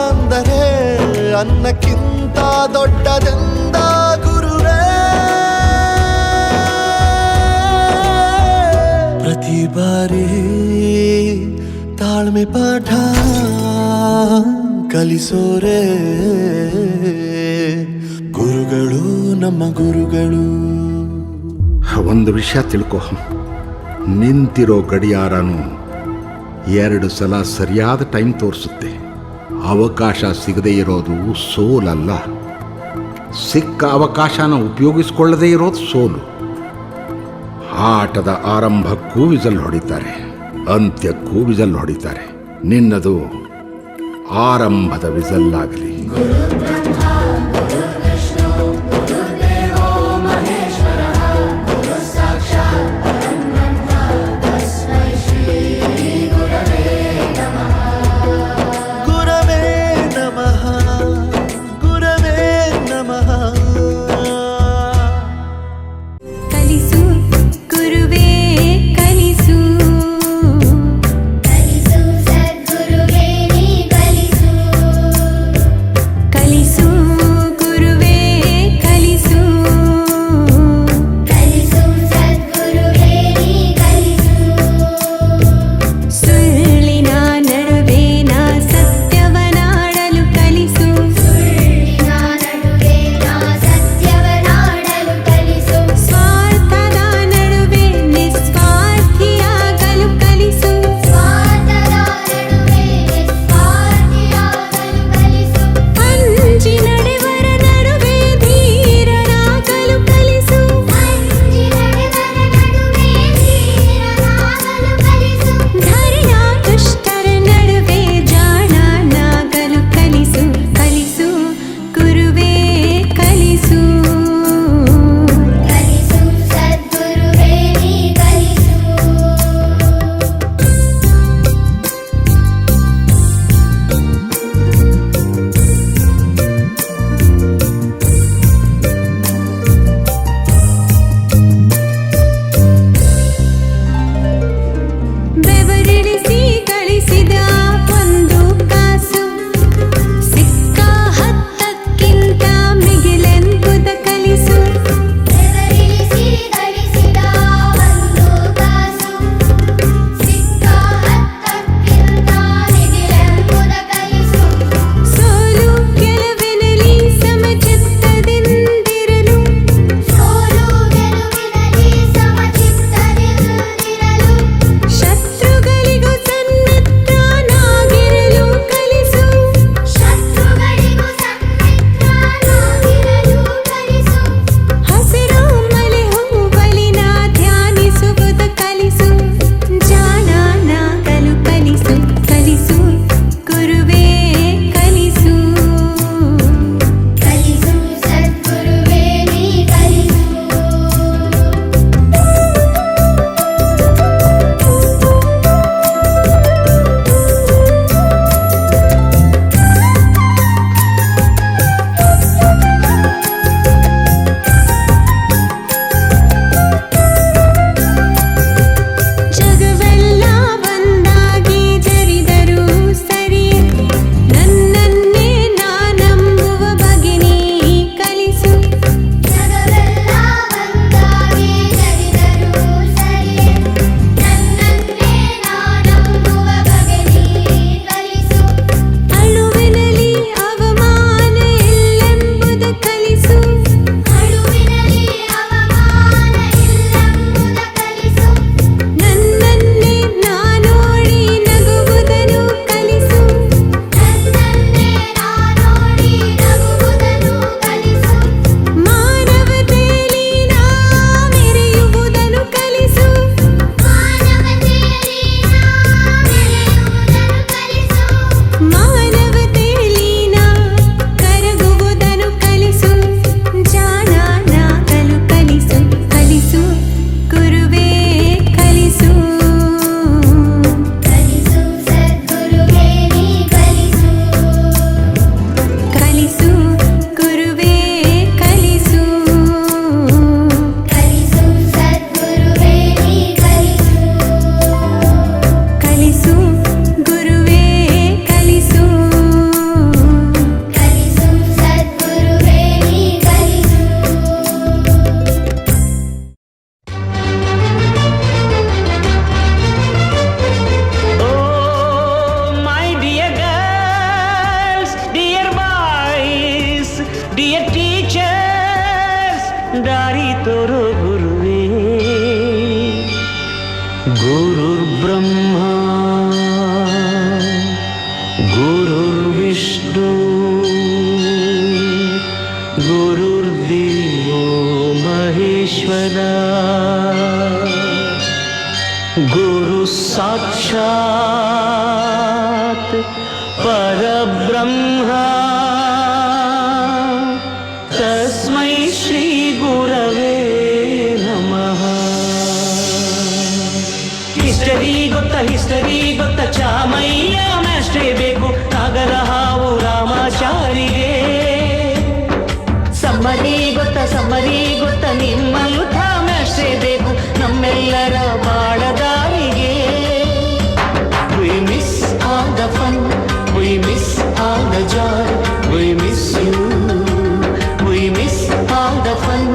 ಅಂದರೆ ಅನ್ನಕ್ಕಿಂತ ದೊಡ್ಡದೆಂದ ಗುರುವೇ. ಪ್ರತಿ ಬಾರಿ ತಾಳ್ಮೆ ಪಾಠ ಕಲಿಸೋರೆ ಗುರುಗಳು, ನಮ್ಮ ಗುರುಗಳು. ಒಂದು ವಿಷಯ ತಿಳ್ಕೊ, ನಿಂತಿರೋ ಗಡಿಯಾರನು 2 ಸಲ ಸರಿಯಾದ ಟೈಮ್ ತೋರಿಸುತ್ತೆ. ಅವಕಾಶ ಸಿಗದೇ ಇರೋದು ಸೋಲಲ್ಲ, ಸಿಕ್ಕ ಅವಕಾಶನ ಉಪಯೋಗಿಸ್ಕೊಳ್ಳದೇ ಇರೋದು ಸೋಲು. ಆಟದ ಆರಂಭಕ್ಕೂ ವಿಸಲ್ ಹೊಡಿತಾರೆ, ಅಂತ್ಯಕ್ಕೂ ವಿಸಲ್ ಹೊಡಿತಾರೆ. ನಿನ್ನದು ಆರಂಭದ ವಿಸಲ್ಲಾಗಲಿ. ಕಲಿಸು ಗುರುವೇ ಕಲಿಸು, ಕಲಿಸು ಸದ್ಗುರುವೇ ನೀ ಕಲಿಸು, ಕಲಿಸು गुरुर्विष्णु गुरुर्देवो महेश्वरा गुरु साक्षात् परब्रह्मा तस्मै श्री गुरवे नमः। ಹಿಸ್ಟರಿ ಗೊತ್ತ ಚಾಮಯ್ಯ ಮ್ಯಾಸ್ಟ್ರೇ ಬೇಕು ನಾಗರ ಹಾವು ರಾಮಾಚಾರಿಗೆ. ಸಮ್ಮರಿ ಗೊತ್ತ ನಿಮ್ಮಂಥ ಮ್ಯಾಸ್ಟ್ರೇ ಬೇಕು ನಮ್ಮೆಲ್ಲರ ಬಾಳದಾರಿಗೆ. We miss all the fun, we miss all the joy, we miss you. We miss all the fun,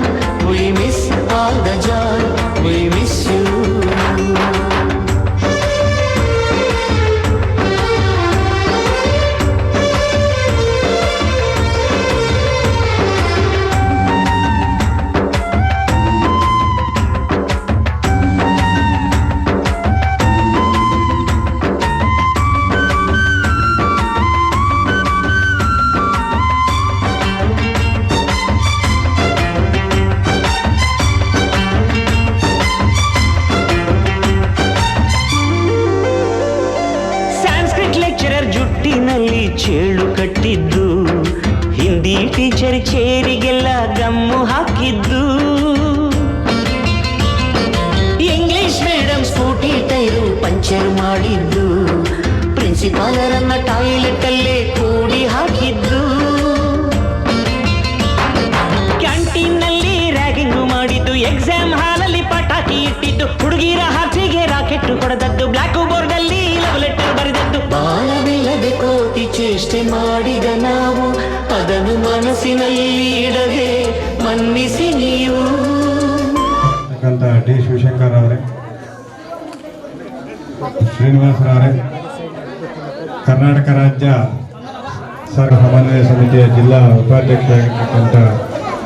we miss all the joy, we miss you. ಚೇಳು ಕಟ್ಟಿದ್ದು ಹಿಂದಿ ಟೀಚರ್ ಚೇರಿಗೆಲ್ಲ ಗಮ್ಮು ಹಾಕಿದ್ದು. English madam scooty tyre puncture ಮಾಡಿದ್ದು. ಪ್ರಿನ್ಸಿಪಾಲರನ್ನ toilet ಅಲ್ಲೇ ಕೂಡಿ ಹಾಕಿದ್ದು. ಕ್ಯಾಂಟೀನ್ನಲ್ಲಿ ragging ಮಾಡಿದ್ದು. Exam ಹಾಲಲ್ಲಿ ಪಟಾಕಿ ಇಟ್ಟಿದ್ದು. ಹುಡುಗಿರ ಹಾಸಿಗೆ ರಾಕೆಟ್ ಹೊಡೆದದ್ದು. ಬ್ಲಾಕ್ ಬೋರ್ಡ್ ಅಲ್ಲಿ ಲವ್ ಲೆಟರ್ ಬರೆದದ್ದು. ಬಾಳವಿಲ್ಲದೆ ಕೋಟಿ ಚೇಷ್ಟೆ ಮಾಡಿದ ನಾವು ಅದನ್ನು ಮನಸ್ಸಿನಲ್ಲಿ ಇಡದೆ ಮನ್ನಿಸಿ ನೀವು. ಡಿ ಶಿವಶಂಕರ್ ಅವರೇ, ಶ್ರೀನಿವಾಸರವರೇ, ಕರ್ನಾಟಕ ರಾಜ್ಯ ಸಮನ್ವಯ ಸಮಿತಿಯ ಜಿಲ್ಲಾ ಉಪಾಧ್ಯಕ್ಷರಾಗಿರ್ತಕ್ಕಂಥ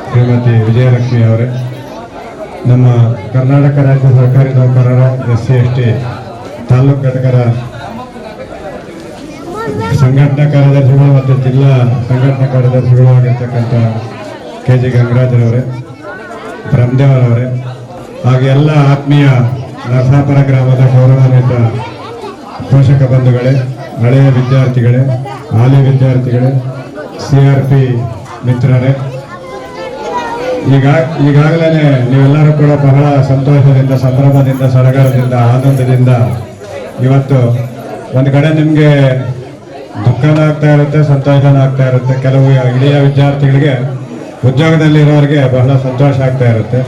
ಶ್ರೀಮತಿ ವಿಜಯಲಕ್ಷ್ಮಿ ಅವರೇ, ನಮ್ಮ ಕರ್ನಾಟಕ ರಾಜ್ಯ ಸರ್ಕಾರಿ ನೌಕರರ SC ST ತಾಲೂಕು ಘಟಕದ ಸಂಘಟನಾ ಕಾರ್ಯದರ್ಶಿಗಳು ಮತ್ತು ಜಿಲ್ಲಾ ಸಂಘಟನಾ ಕಾರ್ಯದರ್ಶಿಗಳು ಆಗಿರ್ತಕ್ಕಂಥ KG ಗಂಗರಾಜರವರೇ, ಬ್ರಹ್ಮದೇವರವರೇ, ಹಾಗೆ ಎಲ್ಲ ಆತ್ಮೀಯ ನರಸಾಪುರ ಗ್ರಾಮದ ಗೌರವಾನ್ವಿತ ಪೋಷಕ ಬಂಧುಗಳೇ, ಹಳೆಯ ವಿದ್ಯಾರ್ಥಿಗಳೇ, ಹಾಲಿ ವಿದ್ಯಾರ್ಥಿಗಳೇ, CRP ಮಿತ್ರರೇ, ಈಗಾಗಲೇ ನೀವೆಲ್ಲರೂ ಕೂಡ ಬಹಳ ಸಂತೋಷದಿಂದ, ಸಂಭ್ರಮದಿಂದ, ಸಡಗರದಿಂದ, ಆನಂದದಿಂದ ಇವತ್ತು ಒಂದು ಕಡೆ ನಿಮಗೆ ದುಃಖನೂ ಆಗ್ತಾ ಇರುತ್ತೆ, ಸಂತೋಷನೂ ಆಗ್ತಾ ಇರುತ್ತೆ. ಕೆಲವು ಹಿರಿಯ ವಿದ್ಯಾರ್ಥಿಗಳಿಗೆ, ಉದ್ಯೋಗದಲ್ಲಿರೋರಿಗೆ ಬಹಳ ಸಂತೋಷ ಆಗ್ತಾ ಇರುತ್ತೆ.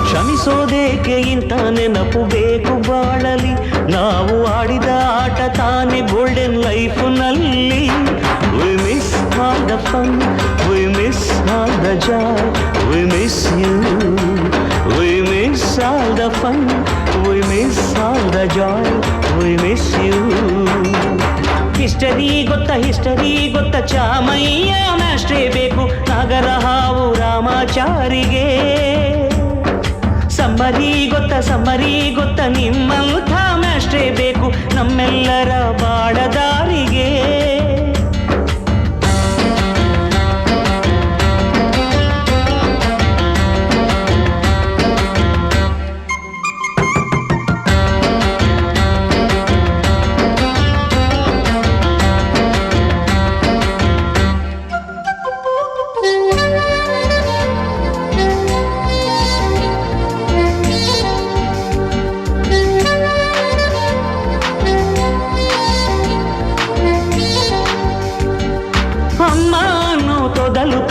ಕ್ಷಮಿಸೋದೇಕೆ ಇಂಥ ನೆನಪು ಬೇಕು ಬಾಳಲಿ. ನಾವು ಆಡಿದ ಆಟ ತಾನೇ golden ಲೈಫ್ನಲ್ಲಿ. We miss all the fun, we miss all the joy, we miss you. We miss all the fun, we miss all the joy, we miss you. History ಗೊತ್ತ ಚಾಮಯ್ಯ ಮ್ಯಾಸ್ಟ್ರೇ ಬೇಕು ನಾಗರ ಹಾವು ರಾಮಾಚಾರಿಗೆ. ಸಮ್ಮರಿ ಗೊತ್ತ ನಿಮ್ಮಂಥ ಮ್ಯಾಸ್ಟ್ರೇ ಬೇಕು ನಮ್ಮೆಲ್ಲರ ಬಾಳದಾರಿಗೆ.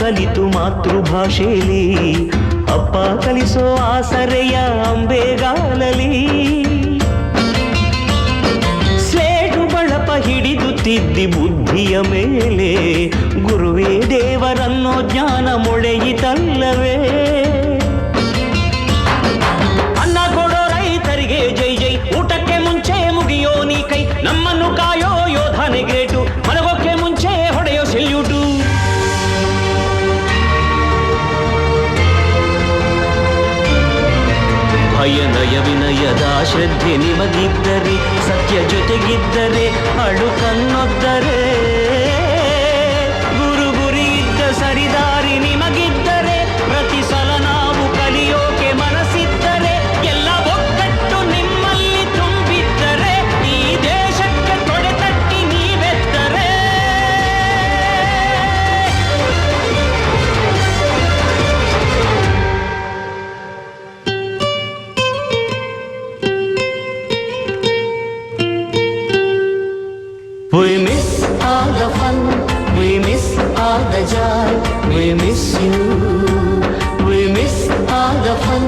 ಕಲಿತು ಮಾತೃಭಾಷೆಯಲ್ಲಿ ಅಪ್ಪ ಕಲಿಸೋ ಆಸರೆಯ ಅಂಬೆಗಾಲಲಿ. ಸ್ಲೇಟು ಬಳಪ ಹಿಡಿದು ತಿದ್ದಿ ಬುದ್ಧಿಯ ಮೇಲೆ ಗುರುವೇ ದೇವರನ್ನೋ ಜ್ಞಾನ ಮೊಳೆಯಿತಲ್ಲವೇ. ಅನ್ನ ಕೊಡೋ ರೈತರಿಗೆ ಜೈ ಜೈ, ಊಟಕ್ಕೆ ಮುಂಚೆ ಮುಗಿಯೋ ನೀ ಕೈ, ನಮ್ಮನ್ನು ಕಾಯೋ ಯೋಧನೆ ಗ್ರೇಟು, ಮಲಗೋಕೆ ಮುಂಚೆ ಹೊಡೆಯೋ ಸೆಲ್ಯೂಟು. ಭಯ ನಯ ವಿನಯದ ಶ್ರದ್ಧೆ ನಿಮಗಿದ್ದರೆ, ಸತ್ಯ ಜೊತೆಗಿದ್ದರೆ, ಅಳು ಕನ್ನೊದ್ದರೆ, ಗುರು ಗುರಿ ಇದ್ದ ಸರಿದಾರಿ ನಿಮಗಿದ್ದರೆ, ಪ್ರತಿ ಸಲ ನಾವು ಕಲಿಯೋಕೆ ಮನಸ್ಸಿದ್ದರೆ, ಎಲ್ಲ ಒಗ್ಗಟ್ಟು ನಿಮ್ಮಲ್ಲಿ ತುಂಬಿದ್ದರೆ, ಈ ದೇಶಕ್ಕೆ ತೊಡೆತಟ್ಟಿ ನೀವೆತ್ತರೆ. We miss all the fun, we miss all the joy, we miss you. We miss all the fun,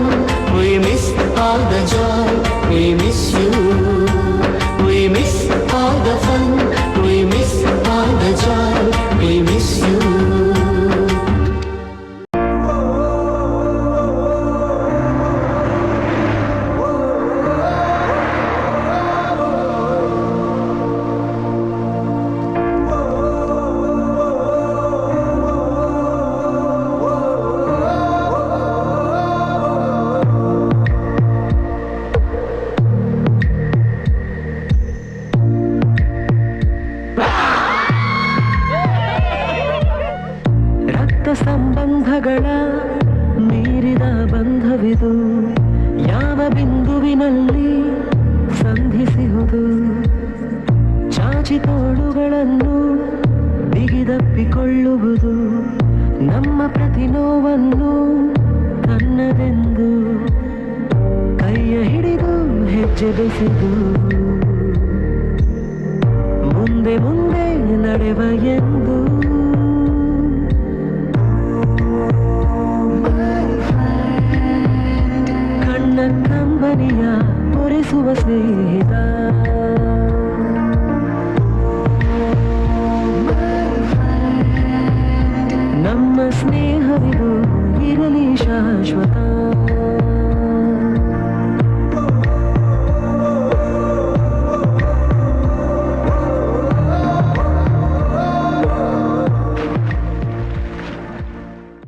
we miss all the joy, we miss you. We miss all the fun, we miss all the joy, we miss you. ಸಂಬಂಧಗಳ ಮೀರಿದ ಬಂಧವಿದು, ಯಾವ ಬಿಂದುವಿನಲ್ಲಿ ಸಂಧಿಸುವುದು, ಚಾಚಿ ತೋಳುಗಳನ್ನು ಬಿಗಿದಪ್ಪಿಕೊಳ್ಳುವುದು, ನಮ್ಮ ಪ್ರತಿ ನೋವನ್ನು ತನ್ನದೆಂದು ಕೈಯ ಹಿಡಿದು ಹೆಜ್ಜೆ ಬೆಸೆದು, ಮುಂದೆ ಮುಂದೆ ನಡೆವ ಎಂದು ಕಂಬನಿಯ ಒರೆಸುವ ಸ್ನೇಹಿತ, ನಮ್ಮ ಸ್ನೇಹವಿದು ಇರಲಿ ಶಾಶ್ವತ.